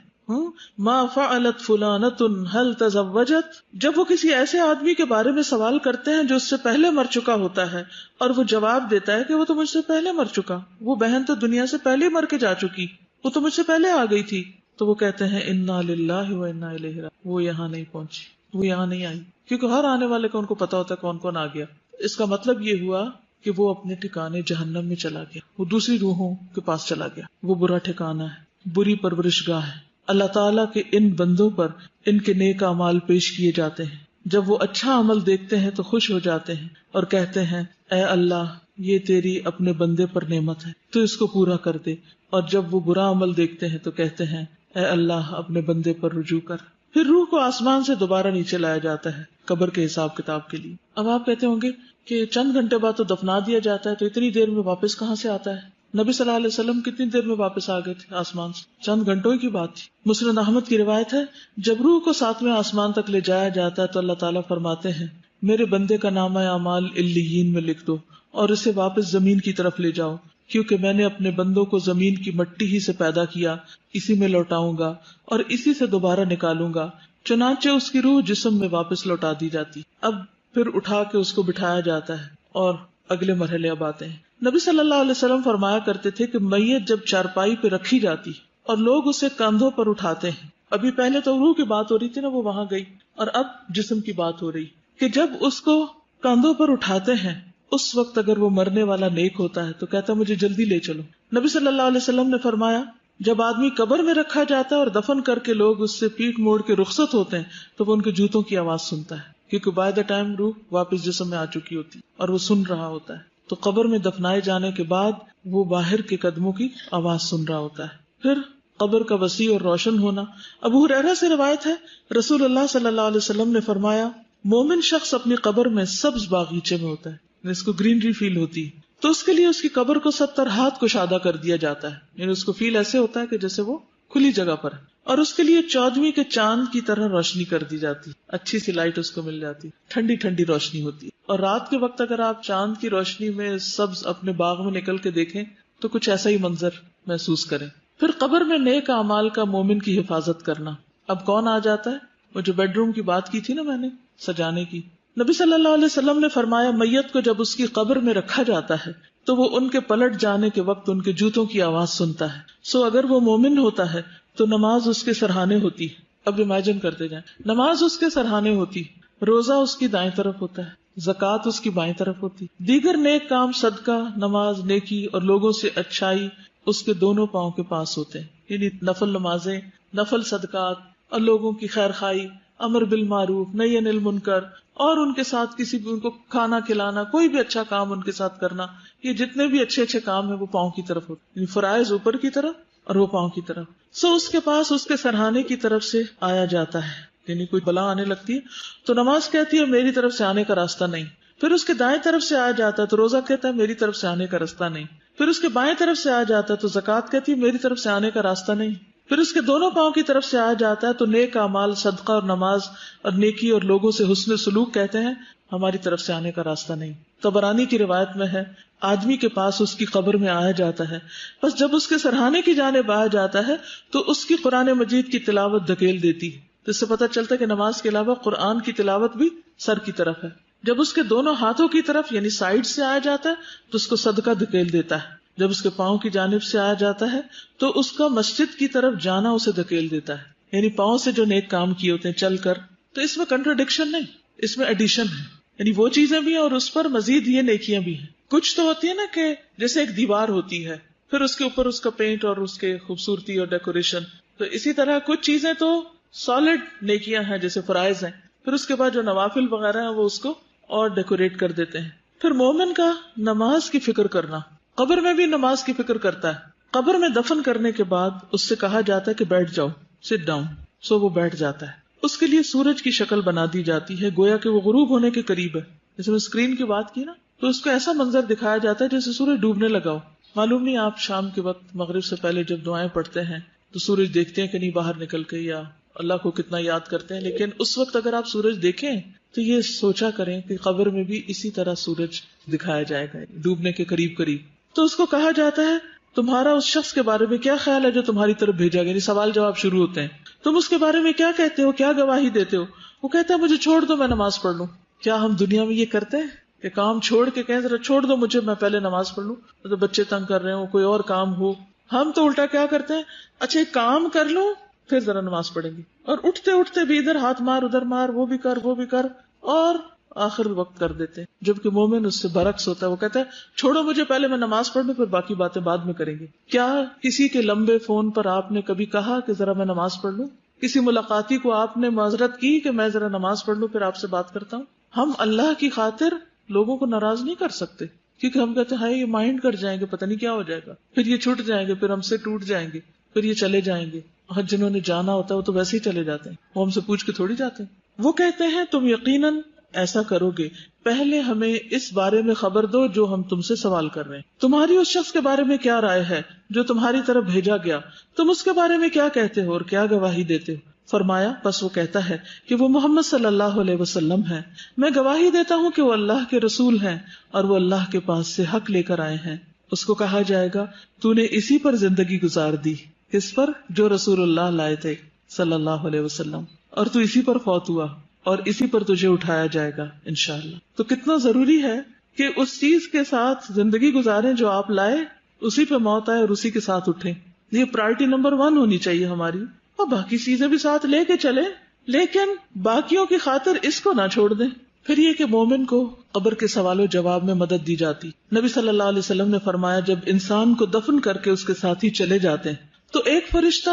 ما فعلت فلانۃ هل تزوجت. جب وہ کسی ایسے آدمی کے بارے میں سوال کرتے ہیں جو اس سے پہلے مر چکا ہوتا ہے اور وہ جواب دیتا ہے کہ وہ تو مجھ سے پہلے مر چکا، وہ بہن تو دنیا سے پہلے مر کے جا چکی، وہ تو مجھ سے پہلے آ گئی تھی، تو وہ کہتے ہیں انا للہ و انا الیہ راجعون. وہ یہاں نہیں پہنچی، وہ یہاں نہیں آئی، کیونکہ ہر آنے والے کو ان کو پتا ہوتا ہے کون کون آ گیا. اس کا مطلب یہ ہوا کہ وہ اپنے ٹھکانے جہنم میں چلا گیا، وہ دوسری روحوں کے پاس چلا گیا. وہ برا ٹھکانہ ہے، بری پرورش گاہ ہے. اللہ تعالیٰ کے ان بندوں پر ان کے نیک اعمال پیش کیے جاتے ہیں. جب وہ اچھا عمل دیکھتے ہیں تو خوش ہو جاتے ہیں اور کہتے ہیں اے اللہ یہ تیری اپنے بندے پر نعمت ہے، تو اس کو پورا کر دے. اور جب وہ برا عمل دیکھتے ہیں تو کہتے ہیں اے اللہ اپنے بندے پر رجوع کر. پھر روح کو آسمان سے دوبارہ نیچے لایا جاتا ہے قبر کے حساب کتاب کے لیے. اب آپ کہتے ہوں گے کہ چند گھنٹے بعد تو دفنا دیا جاتا ہے، تو اتنی دیر میں واپس کہاں سے آتا ہے؟ نبی صلی اللہ علیہ وسلم کتنی دیر میں واپس آ گئے تھے آسمان سے؟ چند گھنٹوں کی بات تھی. مسند احمد کی روایت ہے جب روح کو 7ویں آسمان تک لے جایا جاتا ہے تو اللہ تعالیٰ فرماتے ہیں میرے بندے کا نامہ اعمال علیین میں لکھ دو اور اسے واپس زمین کی طرف لے جاؤ، کیونکہ میں نے اپنے بندوں کو زمین کی مٹی ہی سے پیدا کیا، اسی میں لوٹاؤں گا اور اسی سے دوبارہ نکالوں گا. چنانچہ اس کی روح جسم میں واپس لوٹا دی جاتی. اب پھر اٹھا کے اس کو بٹھایا جاتا ہے اور اگلے مرحلے اب آتے ہیں. نبی صلی اللہ علیہ وسلم فرمایا کرتے تھے کہ میت جب چارپائی پہ رکھی جاتی اور لوگ اسے کندھوں پر اٹھاتے ہیں، ابھی پہلے تو روح کی بات ہو رہی تھی نا، وہ وہاں گئی، اور اب جسم کی بات ہو رہی کہ جب اس کو کندھوں پر اٹھاتے ہیں اس وقت اگر وہ مرنے والا نیک ہوتا ہے تو کہتا مجھے جلدی لے چلو. نبی صلی اللہ علیہ وسلم نے فرمایا جب آدمی قبر میں رکھا جاتا ہے اور دفن کر کے لوگ اس سے پیٹ موڑ کے رخصت ہوتے ہیں تو وہ ان کے جوتوں کی آواز سنتا ہے، کیونکہ بائی دا ٹائم روح واپس جسم میں آ چکی ہوتی اور وہ سن رہا ہوتا ہے. تو قبر میں دفنائے جانے کے بعد وہ باہر کے قدموں کی آواز سن رہا ہوتا ہے. پھر قبر کا وسیع اور روشن ہونا. ابو ہریرہ سے روایت ہے رسول اللہ صلی اللہ علیہ وسلم نے فرمایا مومن شخص اپنی قبر میں سبز باغیچے میں ہوتا ہے، اس کو گرینری فیل ہوتی ہے، تو اس کے لیے اس کی قبر کو 70 ہاتھ کشادہ کر دیا جاتا ہے، یعنی اس کو فیل ایسے ہوتا ہے کہ جیسے وہ کھلی جگہ پر ہے، اور اس کے لیے 14ویں کے چاند کی طرح روشنی کر دی جاتی، اچھی سی لائٹ اس کو مل جاتی، ٹھنڈی ٹھنڈی روشنی ہوتی. اور رات کے وقت اگر آپ چاند کی روشنی میں سبز اپنے باغ میں نکل کے دیکھیں تو کچھ ایسا ہی منظر محسوس کریں. پھر قبر میں نیک اعمال کا مومن کی حفاظت کرنا. اب کون آ جاتا ہے؟ وہ جو بیڈ روم کی بات کی تھی نا میں نے سجانے کی. نبی صلی اللہ علیہ وسلم نے فرمایا میت کو جب اس کی قبر میں رکھا جاتا ہے تو وہ ان کے پلٹ جانے کے وقت ان کے جوتوں کی آواز سنتا ہے. سو اگر وہ مومن ہوتا ہے تو نماز اس کے سرہانے ہوتی. اب امیجن کرتے جائیں، نماز اس کے سرہانے ہوتی، روزہ اس کی دائیں طرف ہوتا ہے، زکوٰۃ اس کی بائیں طرف ہوتی، دیگر نیک کام صدقہ، نماز، نیکی اور لوگوں سے اچھائی اس کے دونوں پاؤں کے پاس ہوتے ہیں. یعنی نفل نمازیں، نفل صدقات اور لوگوں کی خیر خواہی، امر بالمعروف نہی عن المنکر، اور ان کے ساتھ کسی بھی ان کو کھانا کھلانا، کوئی بھی اچھا کام ان کے ساتھ کرنا، یہ جتنے بھی اچھے اچھے کام ہیں وہ پاؤں کی طرف ہوتے، یعنی فرائض اوپر کی طرف اور وہ پاؤں کی طرف. سو اس کے پاس اس کے سرہانے کی طرف سے آیا جاتا ہے. یعنی کوئی بلا آنے لگتی ہے تو نماز کہتی ہے میری طرف سے آنے کا راستہ نہیں. پھر اس کے دائیں طرف سے آیا جاتا ہے تو روزہ کہتا ہے میری طرف سے آنے کا راستہ نہیں. پھر اس کے بائیں طرف سے آیا جاتا ہے تو زکوٰۃ کہتی ہے میری طرف سے آنے کا راستہ نہیں. پھر اس کے دونوں پاؤں کی طرف سے آیا جاتا ہے تو نیک اعمال، صدقہ اور نماز اور نیکی اور لوگوں سے حسن سلوک کہتے ہیں ہماری طرف سے آنے کا راستہ نہیں. طبرانی کی روایت میں ہے آدمی کے پاس اس کی قبر میں آیا جاتا ہے، بس جب اس کے سرہانے کی جانب آیا جاتا ہے تو اس کی قرآن مجید کی تلاوت دھکیل دیتی ہے. اس سے پتہ چلتا ہے کہ نماز کے علاوہ قرآن کی تلاوت بھی سر کی طرف ہے. جب اس کے دونوں ہاتھوں کی طرف یعنی سائڈ سے آیا جاتا ہے تو اس کو صدقہ دھکیل دیتا ہے. جب اس کے پاؤں کی جانب سے آیا جاتا ہے تو اس کا مسجد کی طرف جانا اسے دھکیل دیتا ہے، یعنی پاؤں سے جو نیک کام کیے ہوتے ہیں چل کر. تو اس میں کنٹراڈکشن نہیں، اس میں ایڈیشن ہے، یعنی وہ چیزیں بھی ہیں اور اس پر مزید یہ نیکیاں بھی ہیں. کچھ تو ہوتی ہے نا کہ جیسے ایک دیوار ہوتی ہے، پھر اس کے اوپر اس کا پینٹ اور اس کے خوبصورتی اور ڈیکوریشن، تو اسی طرح کچھ چیزیں تو سالڈ نیکیاں ہیں جیسے فرائض ہیں، پھر اس کے بعد جو نوافل وغیرہ ہیں وہ اس کو اور ڈیکوریٹ کر دیتے ہیں. پھر مومن کا نماز کی فکر کرنا، قبر میں بھی نماز کی فکر کرتا ہے. قبر میں دفن کرنے کے بعد اس سے کہا جاتا ہے کہ بیٹھ جاؤ، سٹ ڈاؤن، سو وہ بیٹھ جاتا ہے. اس کے لیے سورج کی شکل بنا دی جاتی ہے گویا کہ وہ غروب ہونے کے قریب ہے. جیسے میں اسکرین کی بات کی نا، تو اس کو ایسا منظر دکھایا جاتا ہے جیسے سورج ڈوبنے لگا ہو. معلوم نہیں آپ شام کے وقت مغرب سے پہلے جب دعائیں پڑھتے ہیں تو سورج دیکھتے ہیں کہ نہیں باہر نکل کے، یا اللہ کو کتنا یاد کرتے ہیں، لیکن اس وقت اگر آپ سورج دیکھیں تو یہ سوچا کریں کہ قبر میں بھی اسی طرح سورج دکھایا جائے گا ڈوبنے کے قریب قریب. تو اس کو کہا جاتا ہے تمہارا اس شخص کے بارے میں کیا خیال ہے جو تمہاری طرف بھیجا گیا، یعنی سوال جواب شروع ہوتے ہیں. تم اس کے بارے میں کیا کہتے ہو، کیا گواہی دیتے ہو؟ وہ کہتا ہے مجھے چھوڑ دو، میں نماز پڑھ لوں. کیا ہم دنیا میں یہ کرتے ہیں کہ کام چھوڑ کے کہیں ذرا چھوڑ دو مجھے، میں پہلے نماز پڑھ لوں؟ تو بچے تنگ کر رہے ہوں، کوئی اور کام ہو، ہم تو الٹا کیا کرتے ہیں، اچھا ایک کام کر لوں پھر ذرا نماز پڑھیں گے، اور اٹھتے اٹھتے بھی ادھر ہاتھ مار ادھر مار، وہ بھی کر اور آخر وقت کر دیتے ہیں. جبکہ مومن اس سے برعکس ہوتا ہے، وہ کہتا ہے چھوڑو مجھے، پہلے میں نماز پڑھ لوں پھر باقی باتیں بعد میں کریں گے. کیا کسی کے لمبے فون پر آپ نے کبھی کہا کہ ذرا میں نماز پڑھ لوں؟ کسی ملاقاتی کو آپ نے معذرت کی کہ میں ذرا نماز پڑھ لوں پھر آپ سے بات کرتا ہوں؟ ہم اللہ کی خاطر لوگوں کو ناراض نہیں کر سکتے، کیونکہ ہم کہتے ہیں یہ مائنڈ کر جائیں گے، پتہ نہیں کیا ہو جائے گا، پھر یہ چھوٹ جائیں گے، پھر ہم سے ٹوٹ جائیں گے، پھر یہ چلے جائیں گے. اور جنہوں نے جانا ہوتا ہے وہ تو ویسے ہی چلے جاتے ہیں، وہ ہم سے پوچھ کے تھوڑی جاتے ہیں. وہ کہتے ہیں تم یقیناً ایسا کرو گے، پہلے ہمیں اس بارے میں خبر دو جو ہم تم سے سوال کر رہے ہیں. تمہاری اس شخص کے بارے میں کیا رائے ہے جو تمہاری طرف بھیجا گیا، تم اس کے بارے میں کیا کہتے ہو اور کیا گواہی دیتے ہو؟ فرمایا بس وہ کہتا ہے کہ وہ محمد صلی اللہ علیہ وسلم ہے، میں گواہی دیتا ہوں کہ وہ اللہ کے رسول ہیں اور وہ اللہ کے پاس سے حق لے کر آئے ہیں. اس کو کہا جائے گا تو نے اسی پر زندگی گزار دی، کس پر؟ جو رسول اللہ لائے تھے صلی اللہ علیہ وسلم، اور تو اسی پر فوت ہوا اور اسی پر تجھے اٹھایا جائے گا انشاءاللہ. تو کتنا ضروری ہے کہ اس چیز کے ساتھ زندگی گزاریں جو آپ لائے، اسی پہ موت آئے اور اسی کے ساتھ اٹھیں. یہ پرائرٹی نمبر 1 ہونی چاہیے ہماری، اور باقی چیزیں بھی ساتھ لے کے چلیں، لیکن باقیوں کی خاطر اس کو نہ چھوڑ دیں. پھر یہ کہ مومن کو قبر کے سوال و جواب میں مدد دی جاتی. نبی صلی اللہ علیہ وسلم نے فرمایا جب انسان کو دفن کر کے اس کے ساتھی چلے جاتے ہیں تو ایک فرشتہ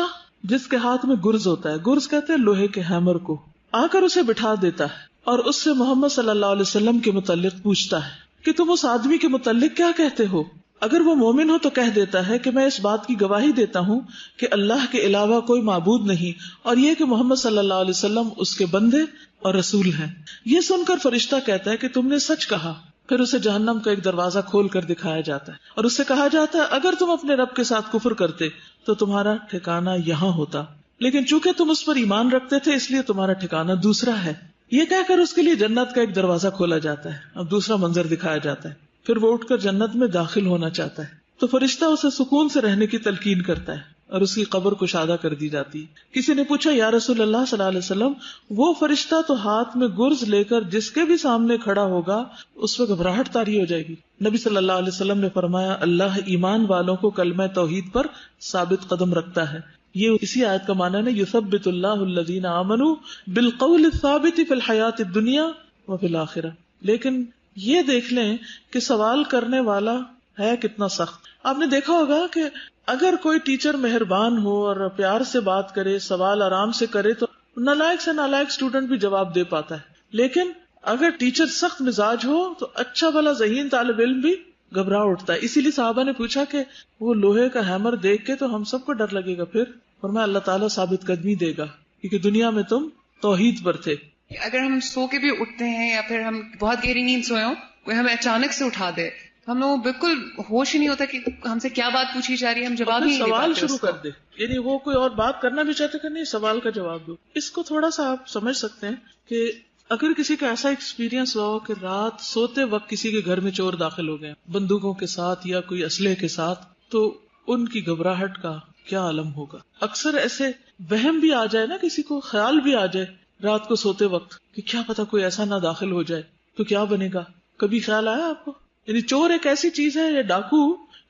جس کے ہاتھ میں گرز ہوتا ہے، گرز کہتے ہیں لوہے کے ہیمر کو، آ کر اسے بٹھا دیتا ہے اور اس سے محمد صلی اللہ علیہ وسلم کے متعلق پوچھتا ہے کہ تم اس آدمی کے متعلق کیا کہتے ہو؟ اگر وہ مومن ہو تو کہہ دیتا ہے کہ میں اس بات کی گواہی دیتا ہوں کہ اللہ کے علاوہ کوئی معبود نہیں، اور یہ کہ محمد صلی اللہ علیہ وسلم اس کے بندے اور رسول ہیں. یہ سن کر فرشتہ کہتا ہے کہ تم نے سچ کہا. پھر اسے جہنم کا ایک دروازہ کھول کر دکھایا جاتا ہے اور اس سے کہا جاتا ہے اگر تم اپنے رب کے ساتھ کفر کرتے تو تمہارا ٹھکانہ یہاں ہوتا، لیکن چونکہ تم اس پر ایمان رکھتے تھے اس لیے تمہارا ٹھکانہ دوسرا ہے. یہ کہہ کر اس کے لیے جنت کا ایک دروازہ کھولا جاتا ہے. اب دوسرا منظر دکھایا جاتا ہے، پھر وہ اٹھ کر جنت میں داخل ہونا چاہتا ہے تو فرشتہ اسے سکون سے رہنے کی تلقین کرتا ہے اور اس کی قبر کشادہ کر دی جاتی. کسی نے پوچھا یا رسول اللہ صلی اللہ علیہ وسلم وہ فرشتہ تو ہاتھ میں گرز لے کر جس کے بھی سامنے کھڑا ہوگا اس پہ گھبراہٹ طاری ہو جائے گی. نبی صلی اللہ علیہ وسلم نے فرمایا اللہ ایمان والوں کو کلمہ توحید پر ثابت قدم رکھتا ہے. یہ اسی آیت کا معنی ہے یثبت اللہ الذین آمنوا بالقول الثابت فی الحیات الدنیا وفی الآخرہ. لیکن یہ دیکھ لیں کہ سوال کرنے والا ہے کتنا سخت. آپ نے دیکھا ہوگا کہ اگر کوئی ٹیچر مہربان ہو اور پیار سے بات کرے، سوال آرام سے کرے تو نالائق سے نالائق اسٹوڈنٹ بھی جواب دے پاتا ہے. لیکن اگر ٹیچر سخت مزاج ہو تو اچھا بھلا ذہین طالب علم بھی گھبرا اٹھتا ہے. اسی لیے صحابہ نے پوچھا کہ وہ لوہے کا ہیمر دیکھ کے تو ہم سب کو ڈر لگے گا، پھر فرمایا اللہ تعالیٰ ثابت قدمی دے گا کیونکہ دنیا میں تم توحید پر تھے. اگر ہم سو کے بھی اٹھتے ہیں یا پھر ہم بہت گہری نیند سوئے ہوں، کوئی ہمیں اچانک سے اٹھا دے، ہم لوگوں بالکل ہوش ہی نہیں ہوتا کہ ہم سے کیا بات پوچھی جا رہی ہے، ہم جواب ہی سوال شروع کر دے. یعنی وہ کوئی اور بات کرنا بھی چاہتے کہ نہیں سوال کا جواب دو. اس کو تھوڑا سا آپ سمجھ سکتے ہیں کہ اگر کسی کا ایسا ایکسپیرینس ہو کہ رات سوتے وقت کسی کے گھر میں چور داخل ہو گئے بندوقوں کے ساتھ یا کوئی اسلحے کے ساتھ، تو ان کی گھبراہٹ کا کیا عالم ہوگا. اکثر ایسے وہم بھی آ جائے نا، کسی کو خیال بھی آ جائے رات کو سوتے وقت کہ کیا پتا کوئی ایسا نہ داخل ہو جائے تو کیا بنے گا. کبھی خیال آیا آپ کو؟ یعنی چور ایک ایسی چیز ہے یا ڈاکو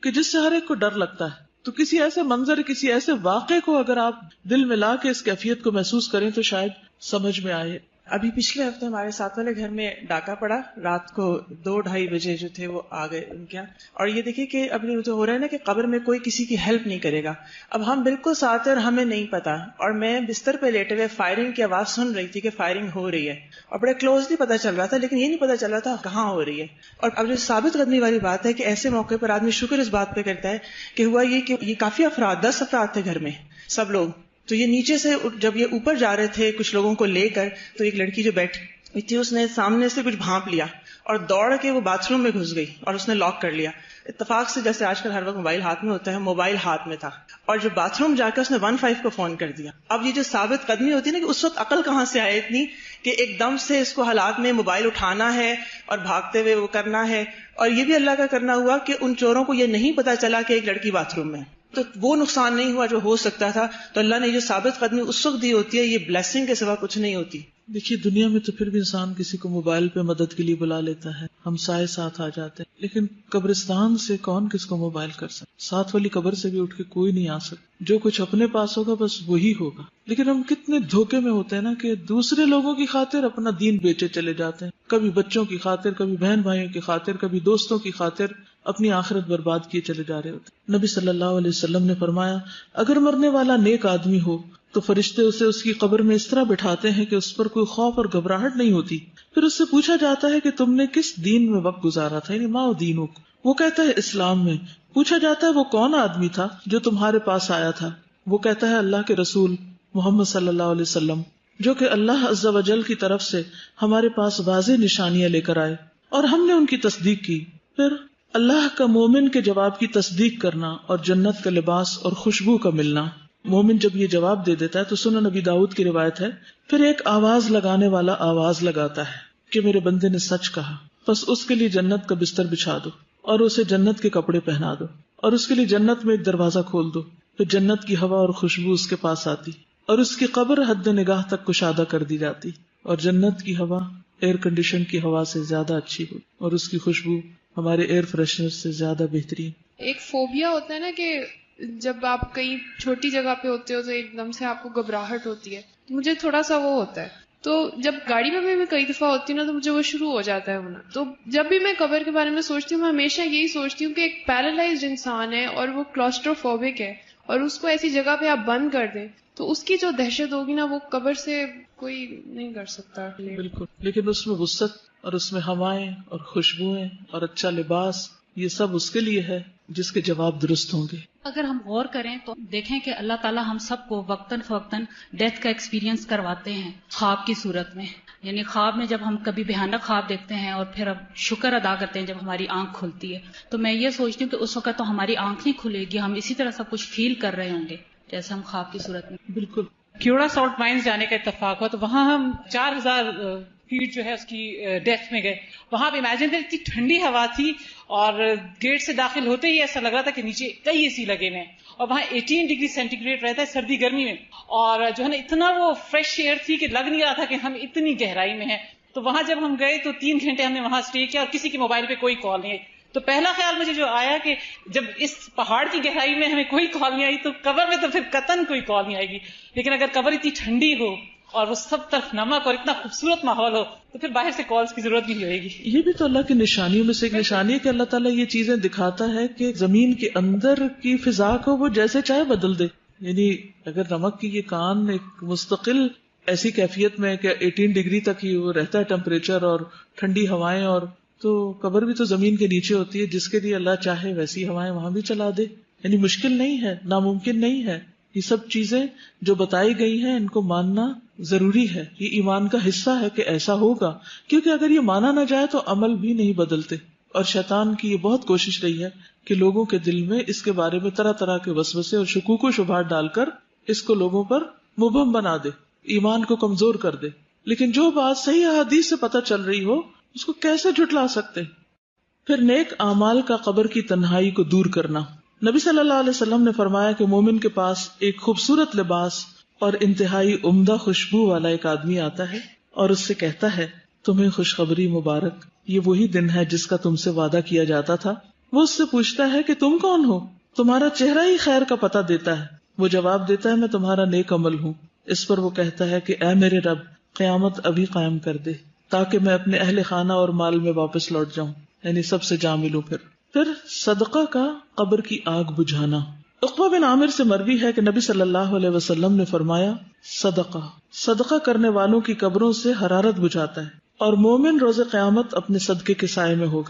کہ جس سے ہر ایک کو ڈر لگتا ہے. تو کسی ایسے منظر، کسی ایسے واقعے کو اگر آپ دل میں لا کے اس کیفیت کو محسوس کریں تو شاید سمجھ میں آئے. ابھی پچھلے ہفتے ہمارے ساتھ والے گھر میں ڈاکہ پڑا، رات کو 2-2:30 بجے جو تھے وہ آ گئے ان کے یہاں. اور یہ دیکھیے کہ اب جو ہو رہا ہے نا کہ قبر میں کوئی کسی کی ہیلپ نہیں کرے گا. اب ہم بالکل ساتھ ہیں اور ہمیں نہیں پتا، اور میں بستر پہ لیٹے ہوئے فائرنگ کی آواز سن رہی تھی کہ فائرنگ ہو رہی ہے، اور بڑے کلوزلی پتا چل رہا تھا، لیکن یہ نہیں پتا چل رہا تھا کہاں ہو رہی ہے. اور اب جو ثابت قدمی والی بات ہے کہ ایسے موقع پر آدمی شکر اس بات پہ کرتا ہے کہ ہوا یہ کہ یہ کافی افراد، 10 افراد تھے گھر میں سب لوگ. تو یہ نیچے سے جب یہ اوپر جا رہے تھے کچھ لوگوں کو لے کر، تو ایک لڑکی جو بیٹھی تھی اس نے سامنے سے کچھ بھانپ لیا اور دوڑ کے وہ باتھ روم میں گھس گئی اور اس نے لاک کر لیا. اتفاق سے جیسے آج کل ہر وقت موبائل ہاتھ میں ہوتا ہے، موبائل ہاتھ میں تھا، اور جو باتھ روم جا کے اس نے 15 کو فون کر دیا. اب یہ جو ثابت قدمی ہوتی ہے نا کہ اس وقت عقل کہاں سے آئے اتنی کہ ایک دم سے اس کو حالات میں موبائل اٹھانا ہے اور بھاگتے ہوئے وہ کرنا ہے. اور یہ بھی اللہ کا کرنا ہوا کہ ان چوروں کو یہ نہیں پتا چلا کہ ایک لڑکی باتھ روم میں، تو وہ نقصان نہیں ہوا جو ہو سکتا تھا. تو اللہ نے جو ثابت قدمی اس وقت دی ہوتی ہے، یہ بلیسنگ کے سوا کچھ نہیں ہوتی. دیکھیے دنیا میں تو پھر بھی انسان کسی کو موبائل پہ مدد کے لیے بلا لیتا ہے، ہمسائے ساتھ آ جاتے ہیں، لیکن قبرستان سے کون کس کو موبائل کر سکتا؟ ساتھ والی قبر سے بھی اٹھ کے کوئی نہیں آ سکتا. جو کچھ اپنے پاس ہوگا بس وہی ہوگا. لیکن ہم کتنے دھوکے میں ہوتے ہیں نا کہ دوسرے لوگوں کی خاطر اپنا دین بیچے چلے جاتے ہیں، کبھی بچوں کی خاطر، کبھی بہن بھائیوں کی خاطر، کبھی دوستوں کی خاطر اپنی آخرت برباد کیے چلے جا رہے ہوتے. نبی صلی اللہ علیہ وسلم نے فرمایا اگر مرنے والا نیک آدمی ہو تو فرشتے اسے اس کی قبر میں اس طرح بٹھاتے ہیں کہ اس پر کوئی خوف اور گھبراہٹ نہیں ہوتی. پھر اس سے پوچھا جاتا ہے کہ تم نے کس دین میں وقت گزارا تھا، یعنی ما دینک. وہ کہتا ہے اسلام میں. پوچھا جاتا ہے وہ کون آدمی تھا جو تمہارے پاس آیا تھا؟ وہ کہتا ہے اللہ کے رسول محمد صلی اللہ علیہ وسلم، جو کہ اللہ عز و جل کی طرف سے ہمارے پاس واضح نشانیاں لے کر آئے اور ہم نے ان کی تصدیق کی. پھر اللہ کا مومن کے جواب کی تصدیق کرنا اور جنت کا لباس اور خوشبو کا ملنا. مومن جب یہ جواب دے دیتا ہے تو سنن نبی داؤد کی روایت ہے، پھر ایک آواز لگانے والا آواز لگاتا ہے کہ میرے بندے نے سچ کہا، بس اس کے لیے جنت کا بستر بچھا دو اور اسے جنت کے کپڑے پہنا دو اور اس کے لیے جنت میں ایک دروازہ کھول دو. پھر جنت کی ہوا اور خوشبو اس کے پاس آتی اور اس کی قبر حد نگاہ تک کشادہ کر دی جاتی، اور جنت کی ہوا ایئر کنڈیشن کی ہوا سے زیادہ اچھی ہو اور اس کی خوشبو ہمارے ایئر فریشنر سے زیادہ بہترین. ایک فوبیا ہوتا ہے نا کہ جب آپ کئی چھوٹی جگہ پہ ہوتے ہو تو ایک دم سے آپ کو گھبراہٹ ہوتی ہے. مجھے تھوڑا سا وہ ہوتا ہے، تو جب گاڑی میں بھی میں کئی دفعہ ہوتی ہوں نا تو مجھے وہ شروع ہو جاتا ہے ہونا. تو جب بھی میں قبر کے بارے میں سوچتی ہوں میں ہمیشہ یہی سوچتی ہوں کہ ایک پیرالائزڈ انسان ہے اور وہ کلاسٹروفوبک ہے، اور اس کو ایسی جگہ پہ آپ بند کر دیں تو اس کی جو دہشت ہوگی نا وہ قبر سے کوئی نہیں کر سکتا. بالکل، لیکن اس میں وسعت اور اس میں ہوائیں اور خوشبوئیں اور اچھا لباس، یہ سب اس کے لیے ہے جس کے جواب درست ہوں گے. اگر ہم غور کریں تو دیکھیں کہ اللہ تعالیٰ ہم سب کو وقتاً فوقتاً ڈیتھ کا ایکسپیرینس کرواتے ہیں خواب کی صورت میں. یعنی خواب میں جب ہم کبھی بھیانک خواب دیکھتے ہیں اور پھر اب شکر ادا کرتے ہیں جب ہماری آنکھ کھلتی ہے، تو میں یہ سوچتی ہوں کہ اس وقت تو ہماری آنکھ نہیں کھلے گی، ہم اسی طرح سب کچھ فیل کر رہے ہوں گے جیسے ہم خواب کی صورت میں. بالکل. کیوڑا سالٹ مائنز جانے کا اتفاق ہوا تو وہاں ہم 4000 فیٹ جو ہے اس کی ڈیپتھ میں گئے. وہاں پہ امیجن اتنی ٹھنڈی ہوا تھی اور گیٹ سے داخل ہوتے ہی ایسا لگ رہا تھا کہ نیچے کئی اے سی لگے ہوئے ہیں، اور وہاں 18 ڈگری سینٹی گریڈ رہتا ہے سردی گرمی میں، اور جو ہے نا اتنا وہ فریش ایئر تھی کہ لگ نہیں رہا تھا کہ ہم اتنی گہرائی میں ہیں. تو وہاں جب ہم گئے تو 3 گھنٹے ہم نے وہاں اسٹے کیا اور کسی کے موبائل پہ کوئی کال نہیں آئی. تو پہلا خیال مجھے جو آیا کہ جب اس پہاڑ کی گہرائی میں ہمیں کوئی کال نہیں آئی تو قبر میں تو پھر قطعاً کوئی کال نہیں آئے گی. لیکن اگر قبر اتنی ٹھنڈی ہو اور وہ سب طرف نمک اور اتنا خوبصورت ماحول ہو تو پھر باہر سے کالز کی ضرورت نہیں ہوئے گی. یہ بھی تو اللہ کی نشانیوں میں سے ایک نشانی ہے کہ اللہ تعالیٰ یہ چیزیں دکھاتا ہے کہ زمین کے اندر کی فضا کو وہ جیسے چاہے بدل دے. یعنی اگر نمک کی یہ کان ایک مستقل ایسی کیفیت میں کہ 18 ڈگری تک ہی وہ رہتا ہے ٹیمپریچر اور ٹھنڈی ہوائیں، اور تو قبر بھی تو زمین کے نیچے ہوتی ہے، جس کے لیے اللہ چاہے ویسی ہوائیں وہاں بھی چلا دے. یعنی مشکل نہیں ہے، ناممکن نہیں ہے. یہ سب چیزیں جو بتائی گئی ہیں ان کو ماننا ضروری ہے، یہ ایمان کا حصہ ہے کہ ایسا ہوگا، کیونکہ اگر یہ مانا نہ جائے تو عمل بھی نہیں بدلتے. اور شیطان کی یہ بہت کوشش رہی ہے کہ لوگوں کے دل میں اس کے بارے میں طرح طرح کے وسوسے اور شکوک و شبہات ڈال کر اس کو لوگوں پر مبہم بنا دے، ایمان کو کمزور کر دے. لیکن جو بات صحیح احادیث سے پتہ چل رہی ہو اس کو کیسے جھٹلا سکتے. پھر نیک اعمال کا قبر کی تنہائی کو دور کرنا. نبی صلی اللہ علیہ وسلم نے فرمایا کہ مومن کے پاس ایک خوبصورت لباس اور انتہائی عمدہ خوشبو والا ایک آدمی آتا ہے اور اس سے کہتا ہے تمہیں خوشخبری مبارک، یہ وہی دن ہے جس کا تم سے وعدہ کیا جاتا تھا. وہ اس سے پوچھتا ہے کہ تم کون ہو؟ تمہارا چہرہ ہی خیر کا پتہ دیتا ہے. وہ جواب دیتا ہے میں تمہارا نیک عمل ہوں. اس پر وہ کہتا ہے کہ اے میرے رب، قیامت ابھی قائم کر دے تاکہ میں اپنے اہل خانہ اور مال میں واپس لوٹ جاؤں، یعنی سب سے جا ملوں۔ پھر صدقہ کا قبر کی آگ بجھانا۔ عقبہ بن عامر سے مروی ہے کہ نبی صلی اللہ علیہ وسلم نے فرمایا، صدقہ کرنے والوں کی قبروں سے حرارت بجھاتا ہے، اور مومن روز قیامت اپنے صدقے کے سائے میں ہوگا۔